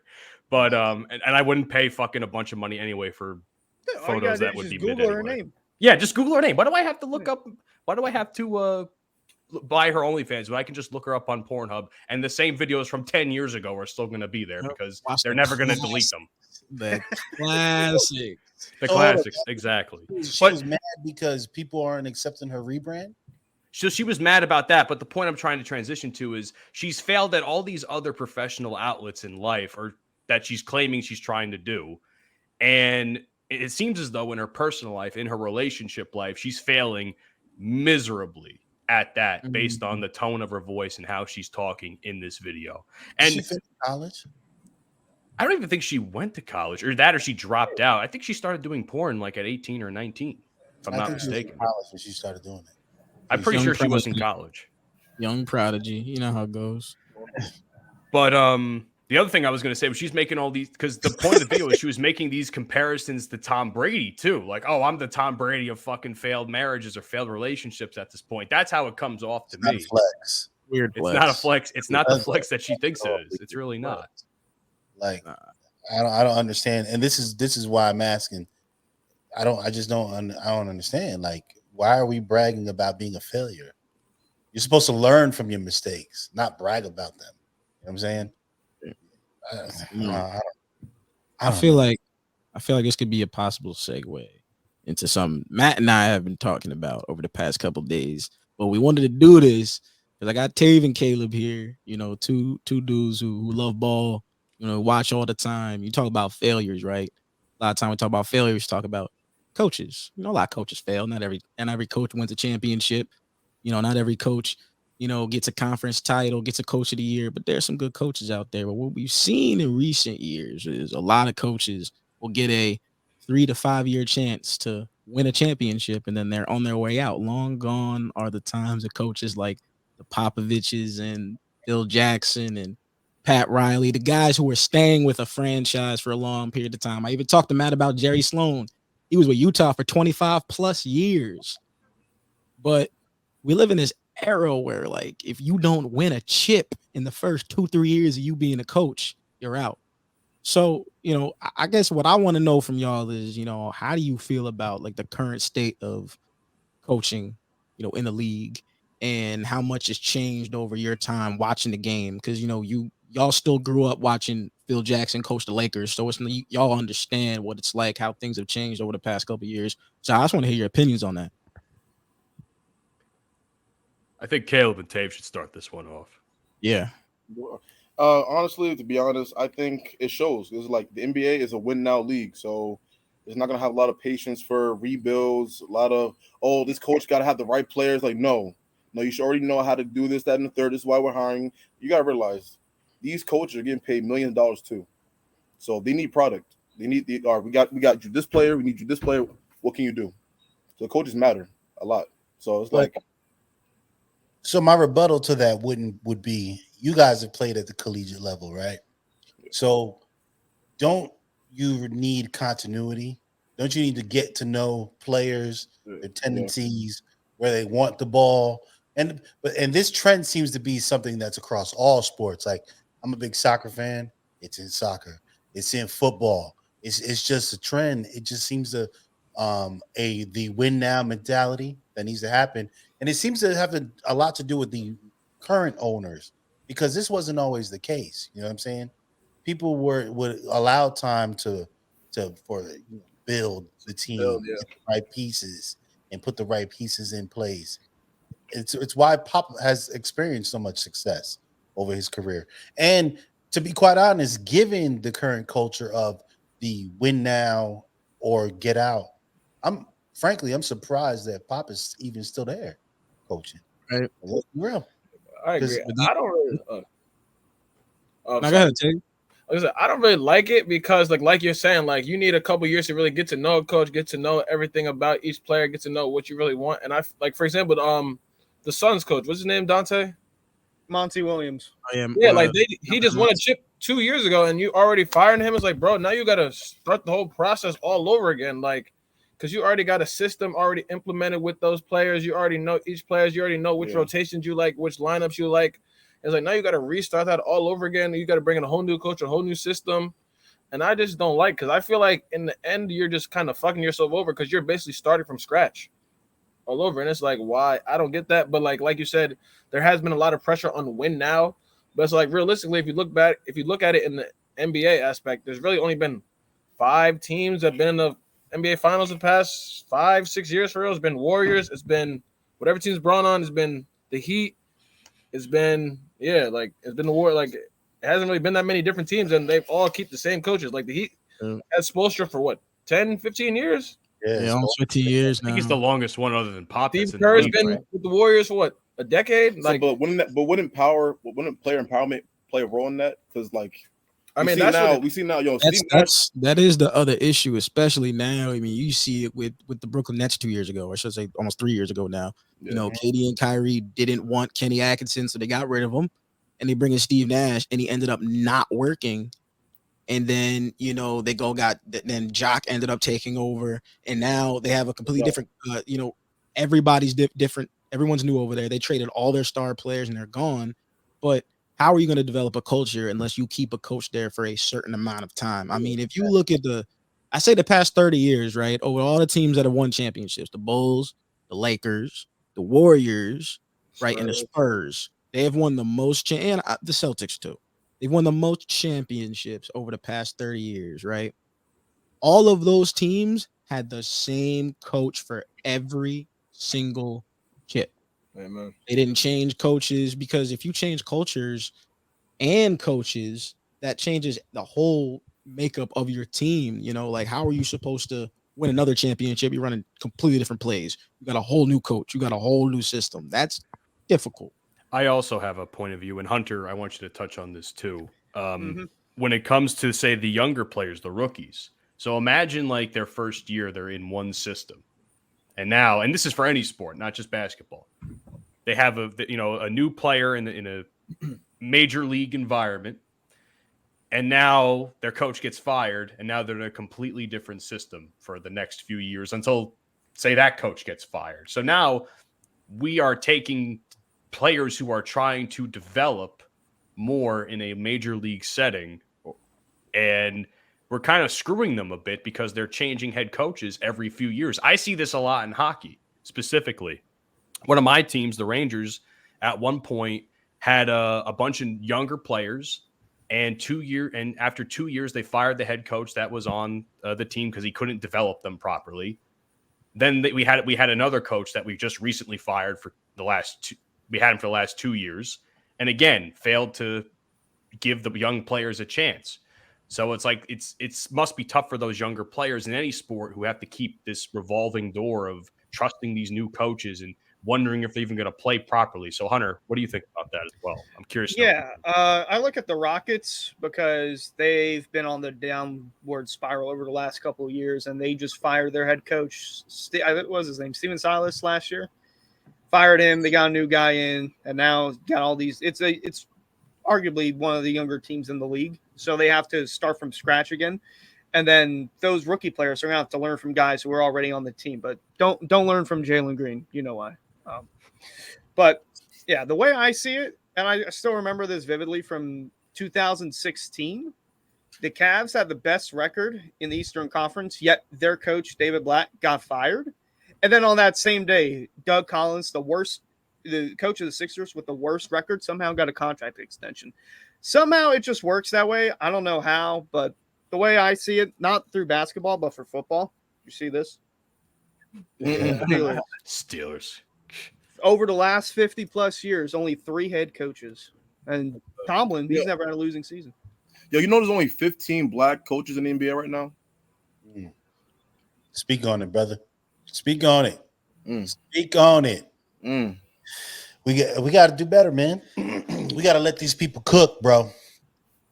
but and I wouldn't pay fucking a bunch of money anyway for All you photos gotta do that is would just be Google mid her anyway. name. Yeah, just Google her name. Why do I have to look up? Why do I have to buy her OnlyFans when I can just look her up on Pornhub and the same videos from 10 years ago are still going to be there because Watch they're the never going to delete them. The classic. The Oh, hold on. classics, exactly. She was mad because people aren't accepting her rebrand. So she was mad about that, but the point I'm trying to transition to is she's failed at all these other professional outlets in life, or that she's claiming she's trying to do. And it seems as though in her personal life, in her relationship life, she's failing miserably at that based on the tone of her voice and how she's talking in this video. And Did she finish college? I don't even think she went to college or she dropped out. I think she started doing porn like at 18 or 19, if I'm not think she was in mistaken. college when she started doing it. I'm pretty Young sure she was in prodigy. college. Young prodigy. You know how it goes. But the other thing I was going to say was she's making all these, because the point of the video is she was making these comparisons to Tom Brady too. Like, oh, I'm the Tom Brady of fucking failed marriages or failed relationships at this point. That's how it comes off to Not a me. flex. Weird It's flex. not a flex. It's not the flex that she thinks it is. It's really not. Like, I don't understand, and this is why I'm asking. I don't understand. Like, why are we bragging about being a failure? You're supposed to learn from your mistakes, not brag about them. You know what I'm saying? I feel like this could be a possible segue into something Matt and I have been talking about over the past couple of days. But we wanted to do this because I got Tav and Caleb here, you know, two dudes who love ball, you know, watch all the time. You talk about failures, right? A lot of time we talk about failures, talk about coaches. You know, a lot of coaches fail. Not every coach wins a championship. You know, not every coach, you know, gets a conference title, gets a coach of the year, but there's some good coaches out there. But what we've seen in recent years is a lot of coaches will get a 3 to 5 year chance to win a championship, and then they're on their way out. Long gone are the times of coaches like the Popoviches and Phil Jackson and Pat Riley, the guys who were staying with a franchise for a long period of time. I even talked to Matt about Jerry Sloan. He was with Utah for 25 plus years. But we live in this era where, like, if you don't win a chip in the first 2-3 years of you being a coach, you're out. So, you know, I guess what I want to know from y'all is, you know, how do you feel about like the current state of coaching, you know, in the league, and how much has changed over your time watching the game? Because, you know, y'all still grew up watching Phil Jackson coach the Lakers, so it's y'all understand what it's like, how things have changed over the past couple of years. So I just want to hear your opinions on that. I think Caleb and Tav should start this one off. Yeah. Honestly, to be honest, I think it shows. It's like the NBA is a win now league, so it's not gonna have a lot of patience for rebuilds. A lot of this coach got to have the right players. Like no, you should already know how to do this, that, and the third. This is why we're hiring. You gotta realize these coaches are getting paid $millions of dollars too, so they need product. They need we got you this player. We need you this player. What can you do? So coaches matter a lot. So it's like. So my rebuttal to that would be, you guys have played at the collegiate level, right? So don't you need continuity? Don't you need to get to know players, their tendencies, where they want the ball? And this trend seems to be something that's across all sports. Like, I'm a big soccer fan. It's in soccer. It's in football. It's just a trend. It just seems to the win now mentality that needs to happen. And it seems to have a lot to do with the current owners, because this wasn't always the case. You know what I'm saying? People would allow time to build the team, get the right pieces, and put the right pieces in place. It's why Pop has experienced so much success over his career. And to be quite honest, given the current culture of the win now or get out, I'm surprised that Pop is even still there coaching. Right. Let's be real. I agree. I don't really. Go ahead, Tay. I don't really like it because, like you're saying, like you need a couple years to really get to know a coach, get to know everything about each player, get to know what you really want. And I like, for example, the Suns coach, what's his name, Dante? Monty Williams. Yeah, like he just won a chip 2 years ago, and you already fired him. It's like, bro, now you got to start the whole process all over again, like, because you already got a system already implemented with those players. You already know each players. You already know which rotations you like, which lineups you like. It's like now you got to restart that all over again. You got to bring in a whole new coach, a whole new system, and I just don't like, because I feel like in the end you're just kind of fucking yourself over because you're basically starting from scratch all over, and it's like, why? I don't get that. But like you said, there has been a lot of pressure on win now. But it's like, realistically, if you look at it in the NBA aspect, there's really only been 5 teams that have been in the NBA Finals the past 5-6 years for real. It's been Warriors. It's been whatever team's brought on. It's been the Heat. It's been it's been the War. Like, it hasn't really been that many different teams, and they've all keep the same coaches. Like the Heat had Spoelstra for what, 10, 15 years? Yeah, almost 15 years now. I think he's the longest one other than Pop. Steve Kerr's been with the Warriors for what, a decade? Like, but wouldn't player empowerment play a role in that? Because we see now, that is the other issue, especially now. I mean, you see it with the Brooklyn Nets 2 years ago, or I should say almost 3 years ago now. Yeah. You know, KD and Kyrie didn't want Kenny Atkinson, so they got rid of him, and they bring in Steve Nash, and he ended up not working. And then, then Jock ended up taking over, and now they have a completely different, everybody's different. Everyone's new over there. They traded all their star players and they're gone. But how are you going to develop a culture unless you keep a coach there for a certain amount of time? I mean, if you look at the past 30 years, right, over all the teams that have won championships, the Bulls, the Lakers, the Warriors, right, and the Spurs, they have won the most, and the Celtics too. They've won the most championships over the past 30 years, right? All of those teams had the same coach for every single chip. Amen. They didn't change coaches, because if you change cultures and coaches, that changes the whole makeup of your team. Like, how are you supposed to win another championship? You're running completely different plays. You got a whole new coach. You got a whole new system. That's difficult. I also have a point of view, and Hunter, I want you to touch on this too. When it comes to, say, the younger players, the rookies. So imagine like their first year, they're in one system. And now, and this is for any sport, not just basketball, they have a new player in a major league environment. And now their coach gets fired, and now they're in a completely different system for the next few years until, say, that coach gets fired. So now we are taking players who are trying to develop more in a major league setting, and we're kind of screwing them a bit because they're changing head coaches every few years. I see this a lot in hockey specifically. One of my teams, the Rangers, at one point had a bunch of younger players, and after 2 years they fired the head coach that was on the team because he couldn't develop them properly. Then we had another coach that we just recently fired for the last we had him for the last 2 years, and again failed to give the young players a chance. So it's like it's must be tough for those younger players in any sport who have to keep this revolving door of trusting these new coaches and wondering if they're even going to play properly. So Hunter, what do you think about that as well? I'm curious. I look at the Rockets because they've been on the downward spiral over the last couple of years, and they just fired their head coach. What was his name? Steven Silas last year. Fired him. They got a new guy in, and now got all these. It's arguably one of the younger teams in the league, so they have to start from scratch again. And then those rookie players are going to have to learn from guys who are already on the team, but don't learn from Jalen Green. You know why? But yeah, the way I see it, and I still remember this vividly from 2016, the Cavs had the best record in the Eastern Conference, yet their coach, David Blatt, got fired. And then on that same day, Doug Collins, the coach of the Sixers with the worst record, somehow got a contract extension. Somehow it just works that way. I don't know how, but the way I see it, not through basketball, but for football. You see this? Steelers. Over the last 50 plus years, only 3 head coaches. And Tomlin, he's never had a losing season. Yo, you know there's only 15 black coaches in the NBA right now? Speak on it, brother. Speak on it. Speak on it. We got to do better, man. We got to let these people cook, bro.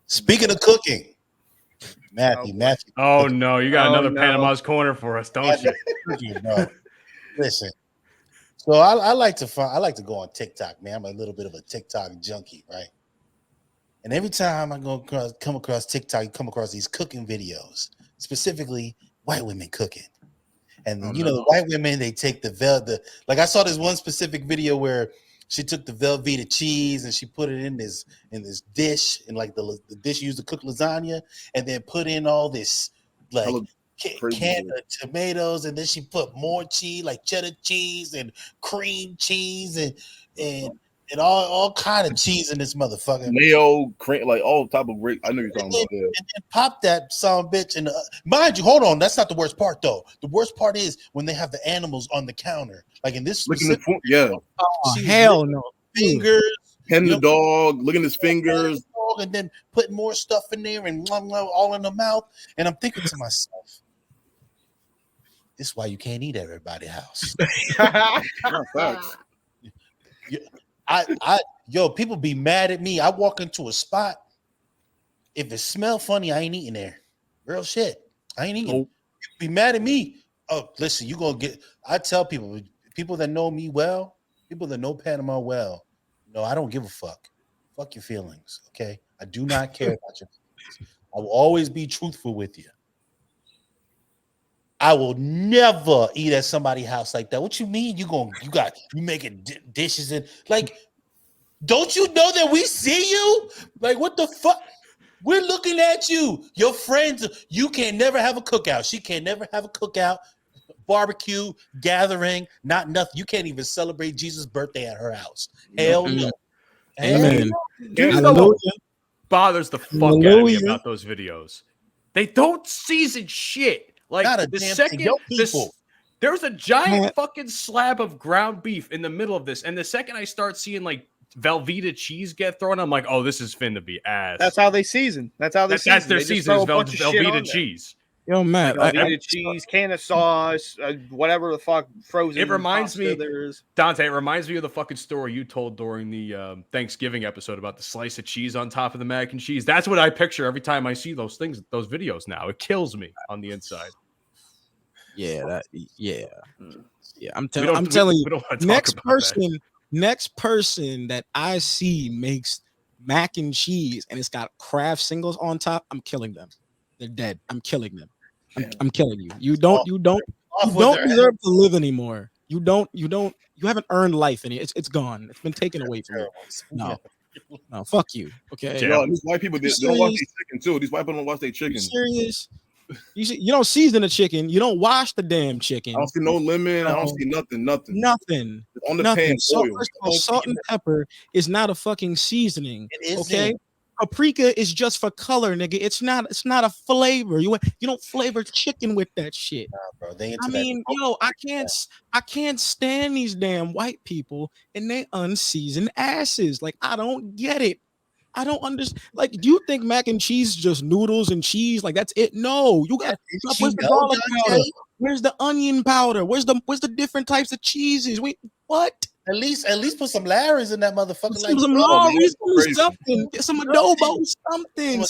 Speaking of cooking, Matthew. Oh no, you got another Panama's corner for us, don't you? Bro. Listen, So I like to go on TikTok, man. I'm a little bit of a TikTok junkie, right? And every time I come across TikTok, you come across these cooking videos, specifically white women cooking. And the white women, they take like I saw this one specific video where she took the Velveeta cheese and she put it in this dish, and like the dish used to cook lasagna, and then put in all this like can of tomatoes, and then she put more cheese, like cheddar cheese and cream cheese and all kind of cheese in this motherfucker. Mayo, cream, like all type of great. I know you're talking about. Yeah. And then pop that son bitch. And mind you, hold on, that's not the worst part though. The worst part is when they have the animals on the counter, like in this. Oh hell no! Fingers, petting the dog, licking his fingers, and then putting more stuff in there and all in the mouth. And I'm thinking to myself, this is why you can't eat at everybody's house. People be mad at me. I walk into a spot. If it smell funny, I ain't eating there. Real shit. I ain't eating. Nope. You be mad at me. Oh, listen, you gonna get. I tell people that know me well, people that know Panama well. No, I don't give a fuck. Fuck your feelings. Okay, I do not care about your feelings. I will always be truthful with you. I will never eat at somebody's house like that. What you mean? You making dishes and like, don't you know that we see you? Like, what the fuck? We're looking at you. Your friends, you can never have a cookout. She can never have a cookout, barbecue, gathering, not nothing. You can't even celebrate Jesus' birthday at her house. Hell no. Amen. What bothers the fuck out of me about those videos? They don't season shit. Like the second there's a giant fucking slab of ground beef in the middle of this, and the second I start seeing like Velveeta cheese get thrown, I'm like, oh, this is finna be ass. That's how they season. That's their season is Velveeta cheese. Yo, man, Velveeta cheese, can of sauce, whatever the fuck frozen. It reminds me, there's Dante. It reminds me of the fucking story you told during the Thanksgiving episode about the slice of cheese on top of the mac and cheese. That's what I picture every time I see those videos. Now it kills me on the inside. Yeah, I'm telling you, next person that I see makes mac and cheese and it's got Kraft singles on top, I'm killing them. They're dead. I'm killing them. I'm killing you. You don't deserve to live anymore. You haven't earned life any. It's gone. It's been taken away from you. No, fuck you. Okay. Yo, these white people, they don't watch their chicken too. These white people don't watch their chicken. Serious? You don't season the chicken. You don't wash the damn chicken. I don't see no lemon. I don't see nothing. Nothing. On the pan, salt and pepper is not a fucking seasoning. It is okay. Paprika is just for color, nigga. It's not a flavor. You don't flavor chicken with that shit. Nah, bro. I can't stand these damn white people and they unseasoned asses. Like, I don't get it. I don't understand. Like, do you think mac and cheese is just noodles and cheese? Like, that's it? No, where's the garlic powder? Where's the onion powder? Where's the different types of cheeses? Wait, what? At least put some Larry's in that motherfucker. Some Larry's, something. Get some adobo, something.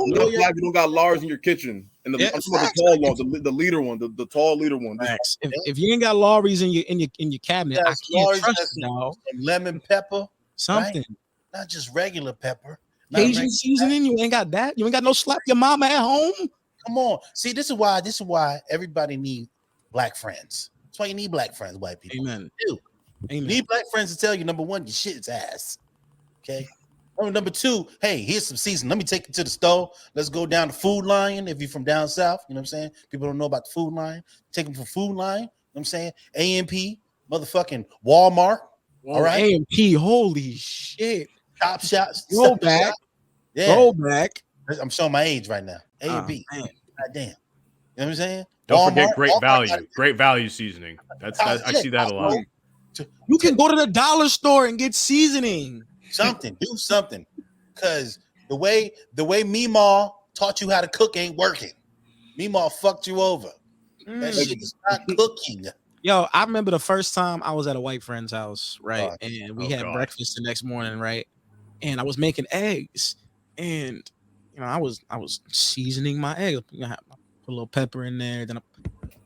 You don't got Lars in your kitchen. And I'm talking about the tall one, the leader one, the tall leader one. If you ain't got Lawry's in your cabinet, I can't trust you. Some lemon pepper, something. Right? Not just regular pepper. Cajun seasoning, you ain't got that. You ain't got no slap your mama at home. Come on. See, this is why everybody need black friends. That's why you need black friends, white people. Amen. You need black friends to tell you, number one, your shit's ass. Okay. Number two, hey, here's some season. Let me take you to the store. Let's go down to Food Lion. If you're from down south, you know what I'm saying? People don't know about the Food Lion. Take them from Food Lion. You know what I'm saying? A&P, motherfucking Walmart. All right. A&P, holy shit. Top shots. Roll back. Yeah. Roll back. I'm showing my age right now. A&P. God damn. You know what I'm saying? Don't forget great value. Great value seasoning. I see that a lot. You can go to the dollar store and get seasoning. Do something. Because the way Meemaw taught you how to cook ain't working. Meemaw fucked you over. That shit is not cooking. Yo, I remember the first time I was at a white friend's house, right? And we had breakfast the next morning, right? And I was making eggs. And I was seasoning my eggs. I put a little pepper in there, then I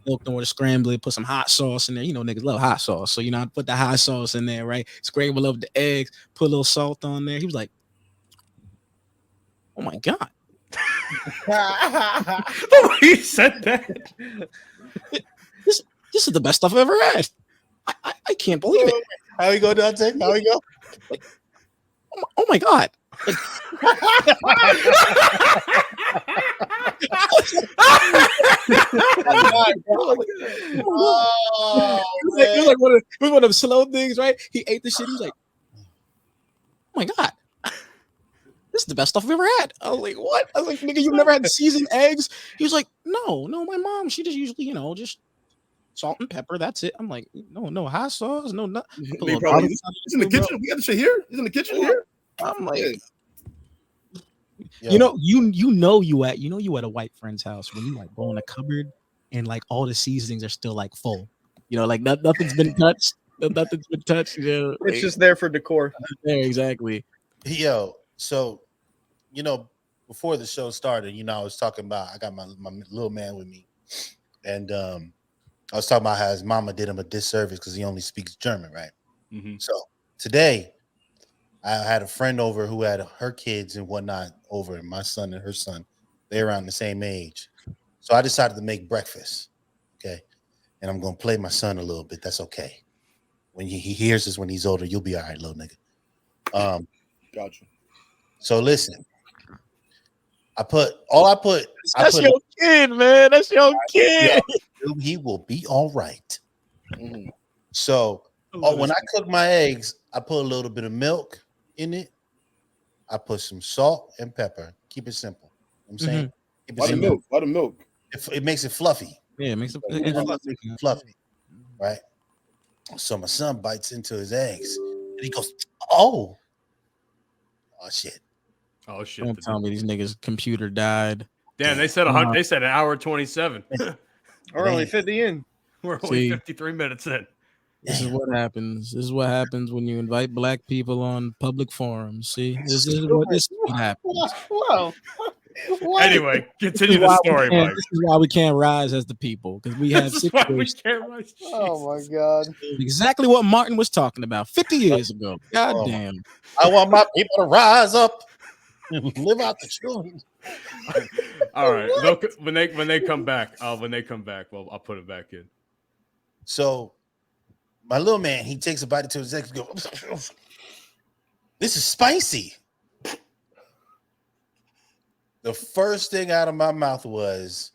milk in order to scramble it, put some hot sauce in there. You know, niggas love hot sauce. So, I put the hot sauce in there, right? Scramble up the eggs, put a little salt on there. He was like, oh my God. The way he said that. This is the best stuff I've ever had. I can't believe it. How we go, Dante? How we go? Oh my God. It was like one of them slow things, right? He ate the shit. He was like, oh my God. This is the best stuff I've ever had. I was like, what? I was like, nigga, you've never had seasoned eggs? He was like, no, my mom, she just usually, just salt and pepper. That's it. I'm like, no hot sauce, no nothing. It's in the kitchen. We got the shit here. It's in the kitchen here. I'm like, you at a white friend's house when you like go in a cupboard and like all the seasonings are still like full. Like nothing's been touched. Nothing's been touched. It's just there for decor. There, exactly. Yo, so before the show started, I was talking about I got my little man with me, and I was talking about how his mama did him a disservice because he only speaks German, right? Mm-hmm. So today, I had a friend over who had her kids and whatnot over, and my son and her son, they're around the same age. So I decided to make breakfast, okay? And I'm gonna play my son a little bit. That's okay. When he hears this when he's older, you'll be all right, little nigga. Gotcha. So listen, I put. That's your kid, man. That's your kid. Yeah, he will be all right. Mm-hmm. So when I cook my eggs, I put a little bit of milk in it. I put some salt and pepper. Keep it simple. I'm saying, Why the milk? It makes it fluffy. Yeah, it makes it fluffy, right? So my son bites into his eggs and he goes, "Oh shit! Oh shit!" Don't tell me these niggas' computer died. Damn, they said They said an hour 27. We're only 50 in. We're only 53 minutes in. This is what happens. This is what happens when you invite black people on public forums. See, this is what happens. Wow. Anyway, continue the story, Mike. This is why we can't rise as the people, because we have situations. Oh my God! Exactly what Martin was talking about 50 years ago. God damn! I want my people to rise up and live out the truth. All right. When they come back, I'll put it back in. So my little man, he takes a bite into his eggs and goes, "This is spicy." The first thing out of my mouth was,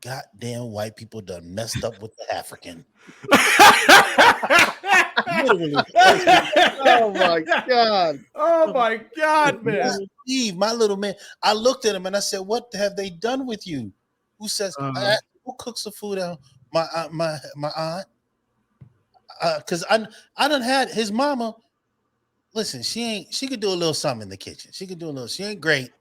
"Goddamn, white people done messed up with the African." Oh my God! Oh my God, man! Steve, my little man. I looked at him and I said, "What have they done with you?" Who says? Who cooks the food out? My aunt. Because I done had his mama. Listen, she could do a little something in the kitchen. She could do a little. She ain't great.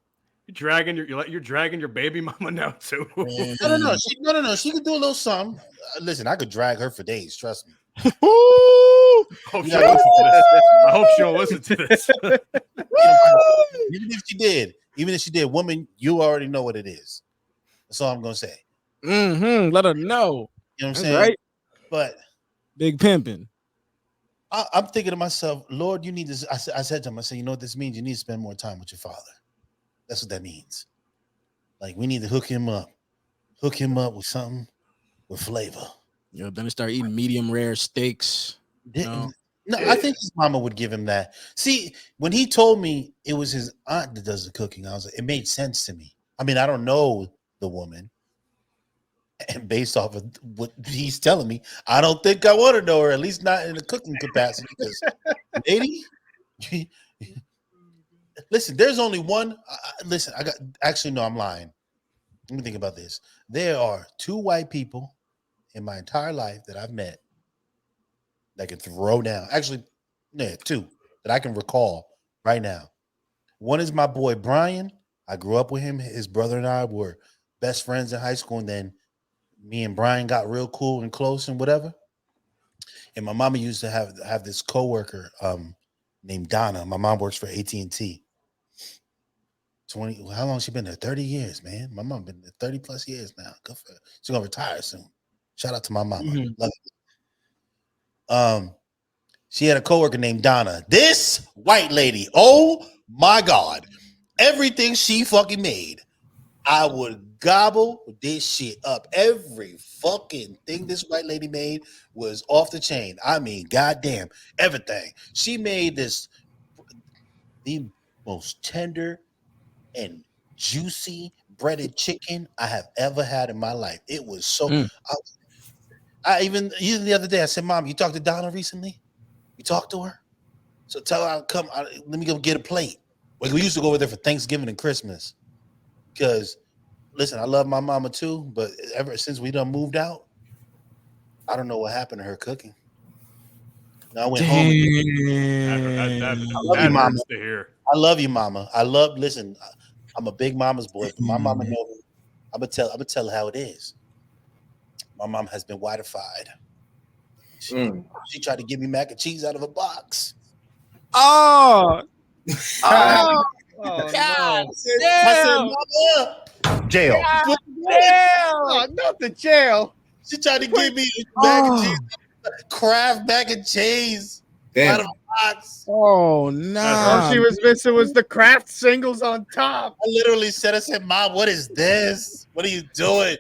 You're dragging your baby mama now too. No. She could do a little something. Listen, I could drag her for days. Trust me. I hope she don't listen to this. Even if she did, woman, you already know what it is. That's all I'm gonna say. Let her know. You know what I'm saying? Right? But big pimping. I'm thinking to myself, Lord, you need this. I said to him, I said, you know what this means? You need to spend more time with your father. That's what that means. Like, we need to hook him up with something with flavor. Then start eating medium rare steaks. No, I think his mama would give him that. See, when he told me it was his aunt that does the cooking, I was like, it made sense to me. I mean, I don't know the woman, and based off of what he's telling me, I don't think I want to know her, at least not in a cooking capacity. Because, lady, listen, there's only one. Listen, I'm lying. Let me think about this. There are two white people in my entire life that I've met that can throw down. Actually, two that I can recall right now. One is my boy Brian. I grew up with him. His brother and I were best friends in high school, and then me and Brian got real cool and close and whatever. And my mama used to have this coworker named Donna. My mom works for AT&T. How long has she been there? 30 years, man. My mom been there 30 plus years now. Good for her. She's gonna retire soon. Shout out to my mama. Mhm. Love it. She had a coworker named Donna. This white lady, oh my God, everything she fucking made, I would gobble this shit up. Every fucking thing this white lady made was off the chain. I mean, goddamn, everything. She made the most tender and juicy breaded chicken I have ever had in my life. It was so. I even the other day I said, "Mom, you talked to Donna recently? You talked to her? So tell her I'll come. Let me go get a plate." Like we used to go over there for Thanksgiving and Christmas. Because listen, I love my mama too, but ever since we done moved out, I don't know what happened to her cooking. Now I went home. I love you, mama. To hear. I love you, mama. Listen, I'm a big mama's boy, but my mama knows. I'm gonna tell her how it is. My mom has been whitified. She tried to give me mac and cheese out of a box. Oh, God. I said, Mama, jail. Oh, not the jail. She tried to give me mac and cheese, Kraft mac and cheese out of a box. Oh no! All she was missing was the Kraft singles on top. I literally said, Mom, what is this? What are you doing?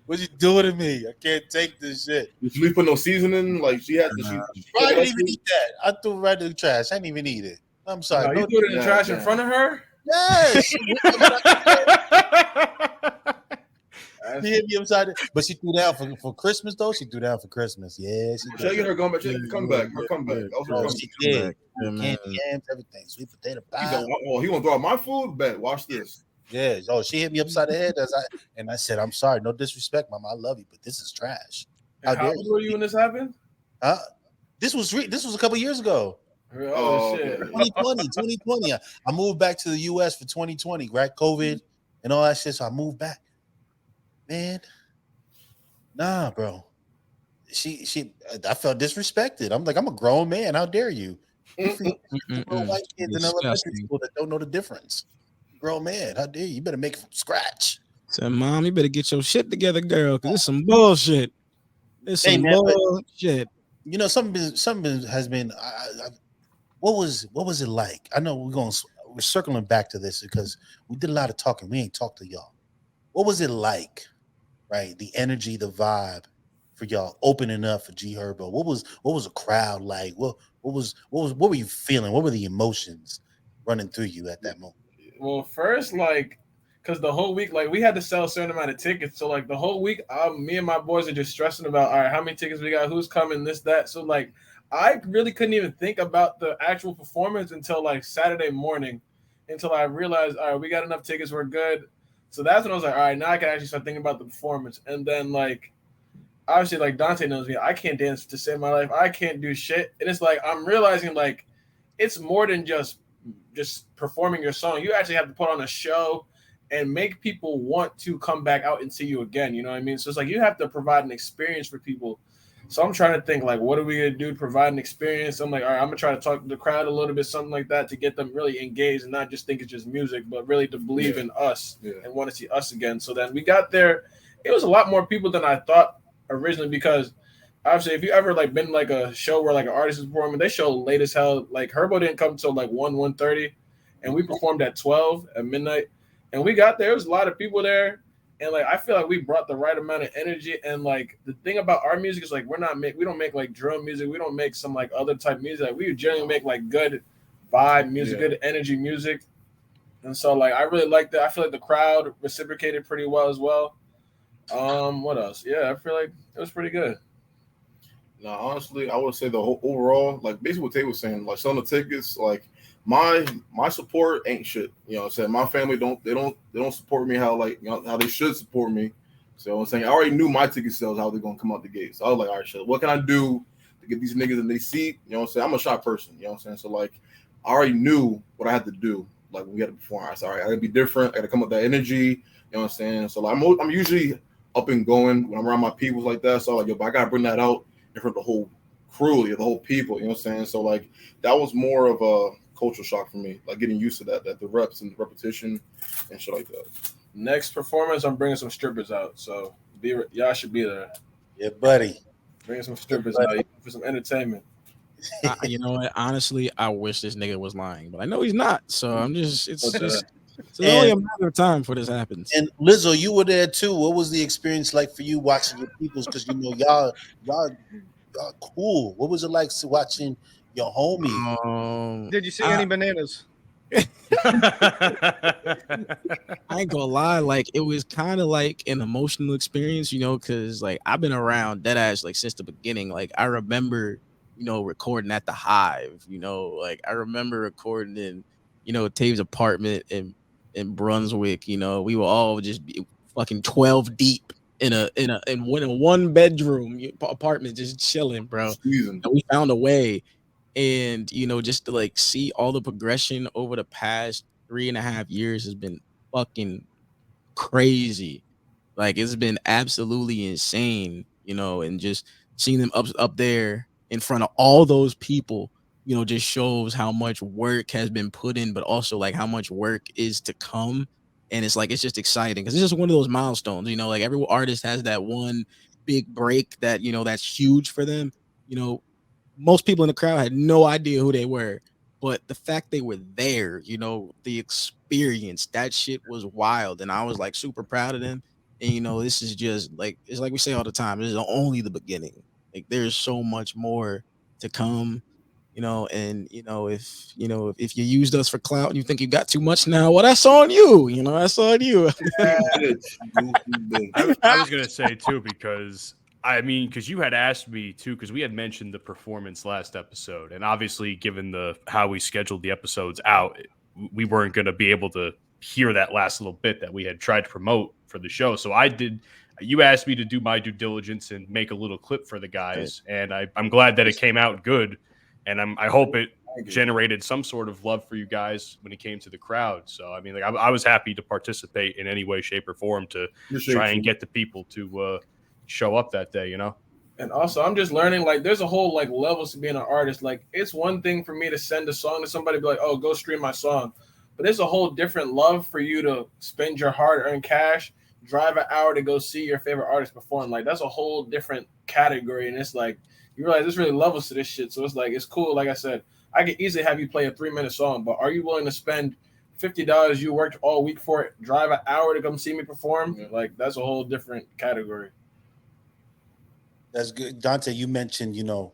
What you doing to me? I can't take this shit. Did you put no seasoning? Like she had to. I didn't even eat that. I threw it right in the trash. I didn't even eat it. I'm sorry. No, you threw it in the trash in front of her? Yes. She hit me upside down. But she threw down for Christmas, though. She threw down for Christmas. Yeah, she Should I get her going back? Her comeback. Her comeback. She did. Candy yams, everything. Sweet potato pie. Oh, he gonna throw out my food? Bet. Watch this. Yeah. Oh, she hit me upside the head. And I said, I'm sorry. No disrespect, Mama. I love you, but this is trash. How old were you when this happened? This was a couple years ago. Oh, shit. 2020. I moved back to the US for 2020, right? COVID and all that shit. So I moved back. Man, nah, bro. I felt disrespected. I'm like, I'm a grown man. How dare you? White kids in elementary school that don't know the difference. Grown man, how dare you? You better make it from scratch. Said, Mom, you better get your shit together, girl, because it's some bullshit. It's some bullshit. You know, something has been. What was it like? I know we're circling back to this because we did a lot of talking. We ain't talked to y'all. What was it like, right? The energy, the vibe for y'all opening up for G Herbo. What was the crowd like? What were you feeling? What were the emotions running through you at that moment? Well, first, because the whole week, we had to sell a certain amount of tickets. So, the whole week, me and my boys are just stressing about, all right, how many tickets we got, who's coming, this, that. So, I really couldn't even think about the actual performance until, Saturday morning, until I realized, all right, we got enough tickets, we're good. So that's when I was like, all right, now I can actually start thinking about the performance. And then, obviously, Dante knows me. I can't dance to save my life. I can't do shit. And it's I'm realizing, it's more than just performing your song. You actually have to put on a show and make people want to come back out and see you again. You know what I mean? So it's you have to provide an experience for people. So I'm trying to think, what are we going to do to provide an experience? I'm like, all right, I'm going to try to talk to the crowd a little bit, something like that, to get them really engaged and not just think it's just music, but really to believe in us and want to see us again. So then we got there. It was a lot more people than I thought originally, because obviously if you ever been a show where an artist is performing, they show late as hell. Herbo didn't come until 1:30, and we performed at 12 at midnight. And we got there. There was a lot of people there. And I feel like we brought the right amount of energy. And the thing about our music is we don't make drum music. We don't make some other type of music. We generally make good vibe music, good energy music. And so I really like that. I feel like the crowd reciprocated pretty well as well. What else? Yeah, I feel like it was pretty good. No, honestly, I would say the whole overall, basically what Tay was saying, selling the tickets, my support ain't shit. You know what I'm saying? My family don't support me how how they should support me. So I'm saying I already knew my ticket sales, how they're gonna come out the gate. So I was like, all right, shit, what can I do to get these niggas in their seat? You know what I'm saying? I'm a shy person, you know what I'm saying? So I already knew what I had to do. When we had to perform. I said, all right, I gotta be different, I gotta come up with that energy, you know what I'm saying? So I'm usually up and going when I'm around my people like that. So but I gotta bring that out in front of the whole crew, the whole people, you know what I'm saying? So that was more of a cultural shock for me, getting used to that the reps and the repetition and shit like that. Next performance, I'm bringing some strippers out, so Y'all should be there. Yeah, buddy. Bring some strippers out for some entertainment. You know what? Honestly, I wish this nigga was lying, but I know he's not. So I'm just, it's only a matter of time before this happens. And Lizzo, you were there too. What was the experience like for you watching your peoples? Because you know y'all cool. What was it like watching your homie? Did you see any bananas? I ain't gonna lie, like it was kind of like an emotional experience, you know, because like I've been around Deadass like since the beginning. Like I remember, you know, recording at the Hive, you know, like I remember recording in, you know, Tave's apartment in Brunswick. You know, we were all just fucking 12 deep in a one bedroom apartment, just chilling, bro. And we found a way. And, you know, just to like see all the progression over the past 3.5 years has been fucking crazy. Like it's been absolutely insane, you know, and just seeing them up there in front of all those people, you know, just shows how much work has been put in, but also like how much work is to come. And it's like, it's just exciting because it's just one of those milestones, you know, like every artist has that one big break that, you know, that's huge for them. You know, most people in the crowd had no idea who they were, but the fact they were there, you know, the experience, that shit was wild. And I was like super proud of them. And, you know, this is just like, it's like we say all the time, this is only the beginning. Like there's so much more to come, you know, and, you know, if you used us for clout and you think you got too much now, well, that's on you, you know, that's on you. I was going to say too, because I mean, because you had asked me too, because we had mentioned the performance last episode, and obviously, given how we scheduled the episodes out, we weren't going to be able to hear that last little bit that we had tried to promote for the show. So I did. You asked me to do my due diligence and make a little clip for the guys, and I'm glad that it came out good, and I hope it generated some sort of love for you guys when it came to the crowd. So I mean, like I was happy to participate in any way, shape, or form to try and get the people to show up that day, you know. And also, I'm just learning, like, there's a whole like levels to being an artist. Like, it's one thing for me to send a song to somebody, be like, oh, go stream my song, but there's a whole different love for you to spend your hard-earned cash, drive an hour to go see your favorite artist perform. Like, that's a whole different category, and it's like you realize there's really levels to this shit. So it's like, it's cool. Like I said, I could easily have you play a 3-minute song, but are you willing to spend $50 you worked all week for it, drive an hour to come see me perform? Like, that's a whole different category. That's good. Dante, you mentioned, you know,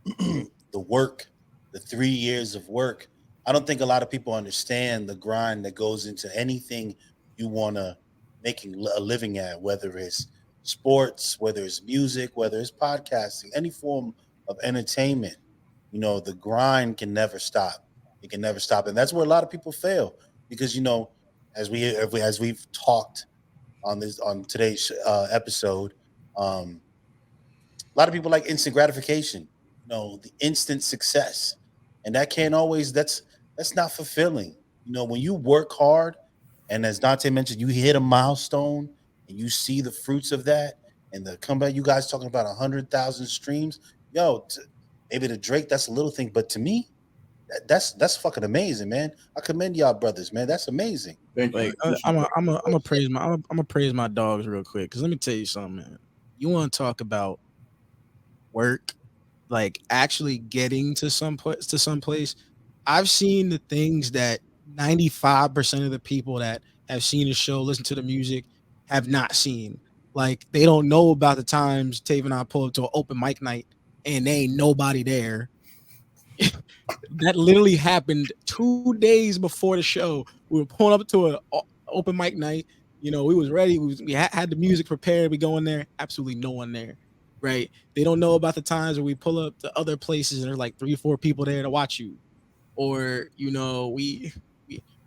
the work, the 3 years of work. I don't think a lot of people understand the grind that goes into anything you want to making a living at, whether it's sports, whether it's music, whether it's podcasting, any form of entertainment. You know, the grind can never stop. It can never stop. And that's where a lot of people fail because, you know, as we've talked on today's episode, a lot of people like instant gratification, you know, the instant success. And that can't always, that's not fulfilling. You know, when you work hard, and as Dante mentioned, you hit a milestone and you see the fruits of that and the comeback, you guys talking about 100,000 streams. Yo, maybe to Drake, that's a little thing. But to me, that's fucking amazing, man. I commend y'all brothers, man. That's amazing. Like, I'm gonna praise my dogs real quick. Cause let me tell you something, man. You want to talk about work, like actually getting to some place. I've seen the things that 95% of the people that have seen the show, listen to the music, have not seen. Like they don't know about the times Tav and I pull up to an open mic night and there ain't nobody there. That literally happened 2 days before the show. We were pulling up to an open mic night. You know, we was ready. We had the music prepared. We go in there, absolutely no one there. Right? They don't know about the times where we pull up to other places and there's like 3 or 4 people there to watch you. Or, you know, we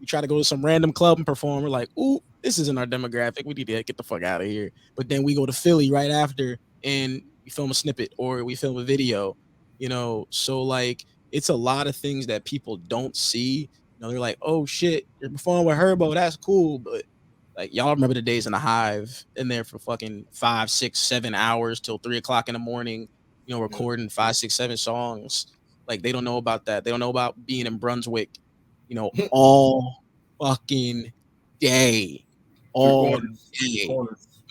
try to go to some random club and perform. We're like, ooh, this isn't our demographic. We need to get the fuck out of here. But then we go to Philly right after and we film a snippet or we film a video, you know. So like it's a lot of things that people don't see. You know, they're like, oh shit, you're performing with Herbo, that's cool. But like y'all remember the days in the Hive in there for fucking 5, 6, 7 hours till 3 o'clock in the morning, you know, recording 5, 6, 7 songs. Like they don't know about that. They don't know about being in Brunswick, you know, all fucking day. All day.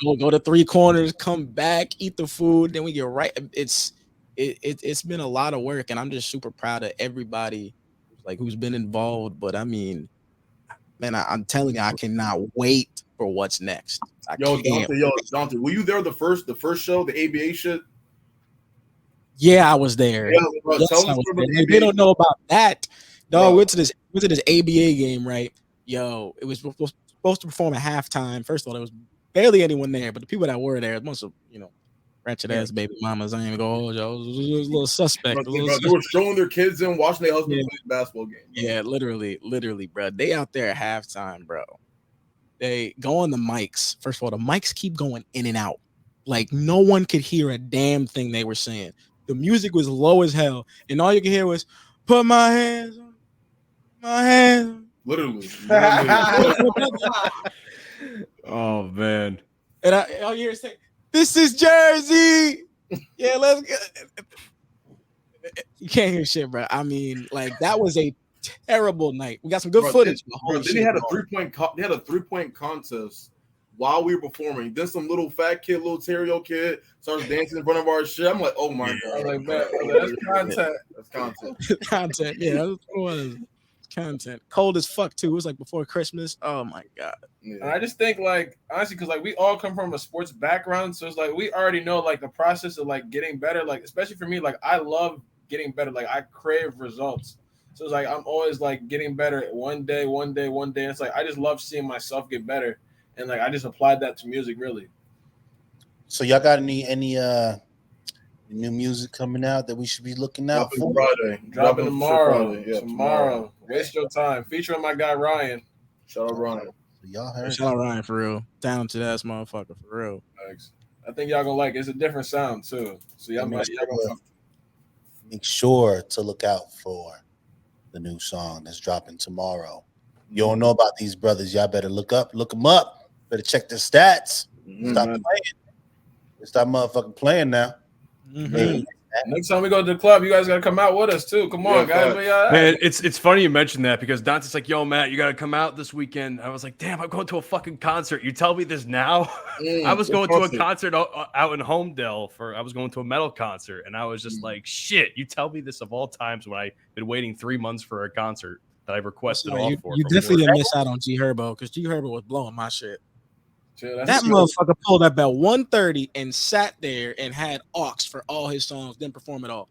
go to three corners, come back, eat the food, then we get right. It's been a lot of work, and I'm just super proud of everybody like who's been involved. But I mean, man, I'm telling you, I cannot wait for what's next. Dante, were you there the first show, the ABA shit? Yeah, I was there. Yeah, bro, yes, I was there. They don't know about that. Dog, went to this ABA game, right? Yo, it was supposed to perform at halftime. First of all, there was barely anyone there, but the people that were there, a bunch of ratchet ass baby mamas. I ain't even gonna hold y'all. It was a little suspect. They were showing their kids and watching their husband play the basketball game. Yeah, literally, bro. They out there at halftime, bro. They go on the mics. First of all, the mics keep going in and out. Like no one could hear a damn thing they were saying. The music was low as hell, and all you could hear was "Put my hands on my hands." Literally. Oh man! And all you hear is say, "This is Jersey." Yeah, let's go. You can't hear shit, bro. I mean, like that was a terrible night. We got some good footage. Then they had a 3-point. They had a 3-point contest while we were performing. Then some little fat kid, little Terrio kid, starts dancing in front of our shit. I'm like, oh my god! Like that's content. That's content. Content. Yeah, that was content. Cold as fuck too. It was like before Christmas. Oh my god. Yeah. And I just think like honestly, because like we all come from a sports background, so it's like we already know like the process of like getting better. Like especially for me, like I love getting better. Like I crave results. So it's like I'm always like getting better one day. And it's like I just love seeing myself get better. And like I just applied that to music, really. So y'all got any new music coming out that we should be looking out for? Friday. Dropping tomorrow. Friday. Yeah, tomorrow. Waste your time. Featuring my guy Ryan. Shout out Ryan. Y'all heard? Shout out Ryan for real. Talented ass motherfucker for real. Thanks. I think y'all gonna like it. It's a different sound too. So y'all gonna make sure to look out for the new song that's dropping tomorrow. You don't know about these brothers. Y'all better look them up. Better check their stats. Stop playing. Stop motherfucking playing now. Mm-hmm. Next time we go to the club, you guys gotta come out with us too. Come on, guys. Man, it's funny you mentioned that because Dante's like, yo, Matt, you gotta come out this weekend. I was like, damn, I'm going to a fucking concert. You tell me this now? I was going to a concert out in Homedale I was going to a metal concert, and I was just like, shit, you tell me this of all times when I've been waiting 3 months for a concert that I requested off for. You definitely didn't miss out on G Herbo because G Herbo was blowing my shit. That motherfucker pulled up at 1:30 and sat there and had aux for all his songs, didn't perform at all.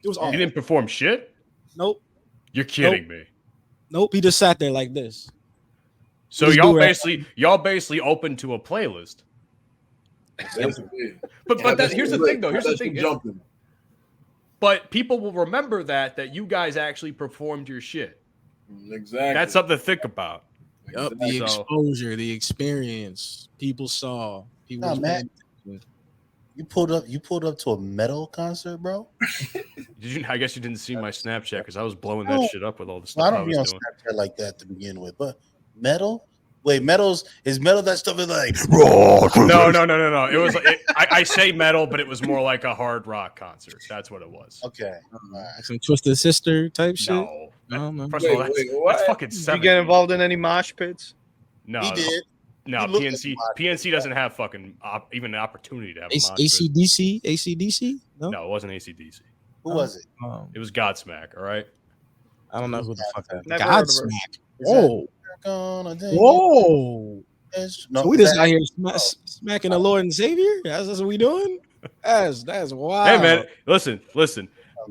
It was awful. He didn't perform shit? Nope. You're kidding me. Nope. He just sat there like this. So y'all basically open to a playlist. But here's the thing though. Here's the thing. But people will remember that you guys actually performed your shit. Exactly. That's something to think about. Yep, the exposure, the experience, people saw. People Matt, you pulled up to a metal concert, bro. I guess you didn't see my Snapchat because I was blowing that shit up with all the stuff I don't be on Snapchat like that to begin with. But metal, wait, is metal that stuff is like No. It was I say metal, but it was more like a hard rock concert. That's what it was. Okay, some Twisted Sister type shit. No, first of all, that's fucking 70s. Did you get involved in any mosh pits? No, he did. No, PNC doesn't have fucking even an opportunity to have a mosh pit. ACDC? No, it wasn't ACDC. Who was it? It was Godsmack. All right. I don't know who the fuck that. Godsmack. Whoa. Whoa. So we just out here smacking the Lord and Savior? That's what we doing? That's wild. Hey man, listen.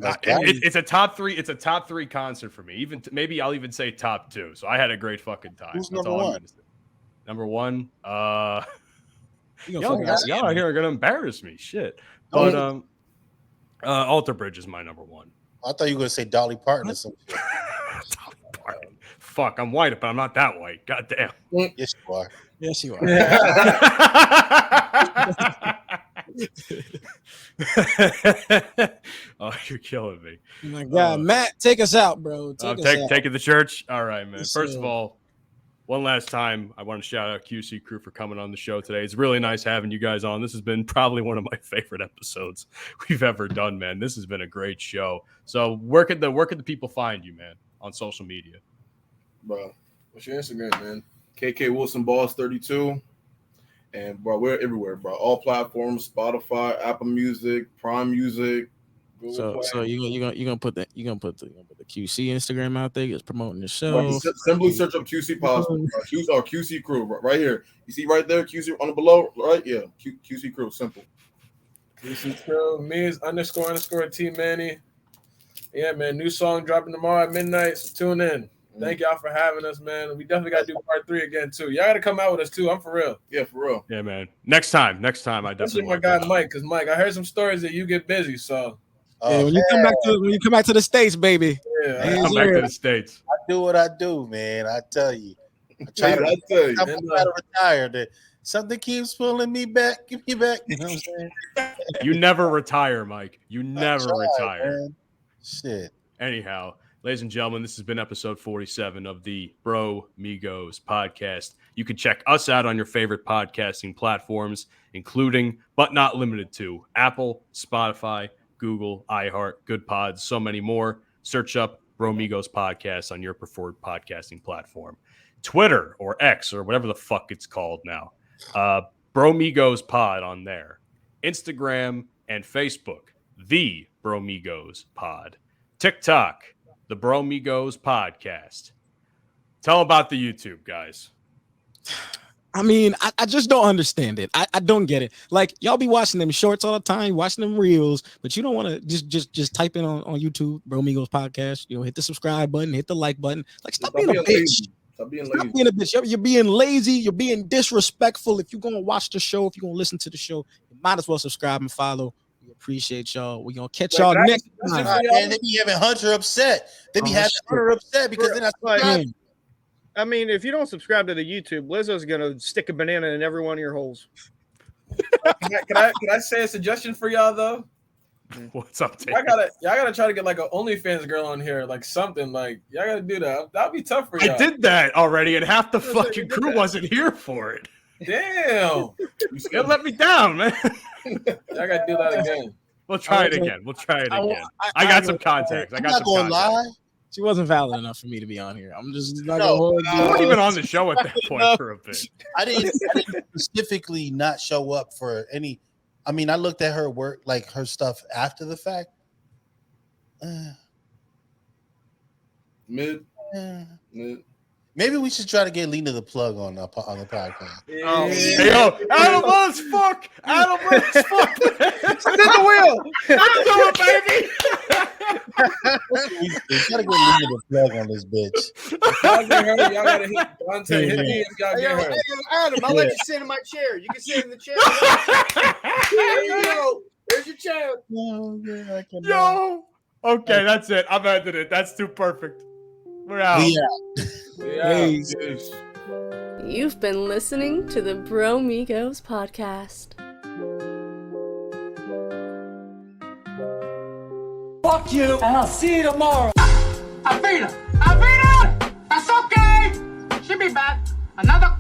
It's a top 3. It's a top 3 concert for me. Even maybe I'll even say top 2. So I had a great fucking time. Who's number 1? Number 1. Y'all out here are gonna embarrass me. Shit. But Alter Bridge is my number 1. I thought you were gonna say Dolly Parton or something. Dolly Parton. Fuck, I'm white, but I'm not that white. God damn. Yes, you are. Yes, you are. Oh, you're killing me. Oh my God, Matt, take us out, bro. Take it to church. All right, man. First of all, one last time, I want to shout out QCKrew for coming on the show today. It's really nice having you guys on. This has been probably one of my favorite episodes we've ever done, man. This has been a great show. So where could the people find you, man, on social media? Bro, what's your Instagram, man? KK Wilson Balls 32. And bro, we're everywhere, bro. All platforms: Spotify, Apple Music, Prime Music. Google Play. you're gonna put the QC Instagram out there, just promoting the show. Simply search up QC Possible, QC Crew right here. You see right there, QC on the below, right? Yeah, QC Crew, simple. QC Crew, me is __ T Manny. Yeah, man, new song dropping tomorrow at midnight. So tune in. Thank y'all for having us, man. We definitely got to do part 3 again too. Y'all got to come out with us too. I'm for real. Yeah, for real. Yeah, man. Next time, I definitely. Especially my guy Mike, because Mike, I heard some stories that you get busy. So when you come back to the States, baby. Yeah, come back to the States. I do what I do, man. I tell you. I'm trying to retire. Something keeps pulling me back. Give me back. You know what I'm saying? You never retire, Mike. You never retire. Man. Shit. Anyhow, ladies and gentlemen, this has been episode 47 of the Bromigos podcast. You can check us out on your favorite podcasting platforms, including, but not limited to, Apple, Spotify, Google, iHeart, Good Pods, so many more. Search up Bromigos podcast on your preferred podcasting platform. Twitter or X or whatever the fuck it's called now. Bromigos pod on there. Instagram and Facebook, the Bromigos pod. TikTok, the Bromigos podcast. Tell about the YouTube, guys. I mean, I just don't understand it. I don't get it. Like, y'all be watching them shorts all the time, watching them reels, but you don't want to just type in on YouTube, Bromigos podcast, hit the subscribe button, hit the like button. Like, stop being a bitch. Stop being a bitch. You're being lazy. You're being disrespectful. If you're going to watch the show, if you're going to listen to the show, you might as well subscribe and follow. We appreciate y'all. We're going to catch y'all next time. Man, they be having Hunter upset. They be having Hunter upset because they're not subscribing. I mean, if you don't subscribe to the YouTube, Lizzo's gonna stick a banana in every one of your holes. Can I say a suggestion for y'all though? What's up, Dave? Y'all gotta try to get like an OnlyFans girl on here, like something like y'all gotta do that. That'd be tough for y'all. I did that already, and half the fucking crew wasn't here for it. Damn, you let me down, man. Y'all gotta do that again. We'll try it again. I got some contacts. I got some contacts. Lie. She wasn't valid enough for me to be on here. I'm just not you weren't even on the show at that point for a bit. I didn't specifically not show up for any. I mean, I looked at her work, like her stuff after the fact. Mid. Maybe we should try to get Lena the plug on the podcast. Oh, hey, yo, Adam was fuck. Spin the wheel. Let's do it, baby. We gotta get Lena the plug on this bitch. Y'all gotta hit Dante. Hit me if y'all get her. Adam, I'll let you sit in my chair. You can sit in the chair. There you go. There's your chair. Yo. Okay, that's it. I've ended it. That's too perfect. We're out. You've been listening to the Bromigos podcast. Fuck you, and I'll see you tomorrow. Avita! That's okay! She'll be back. Another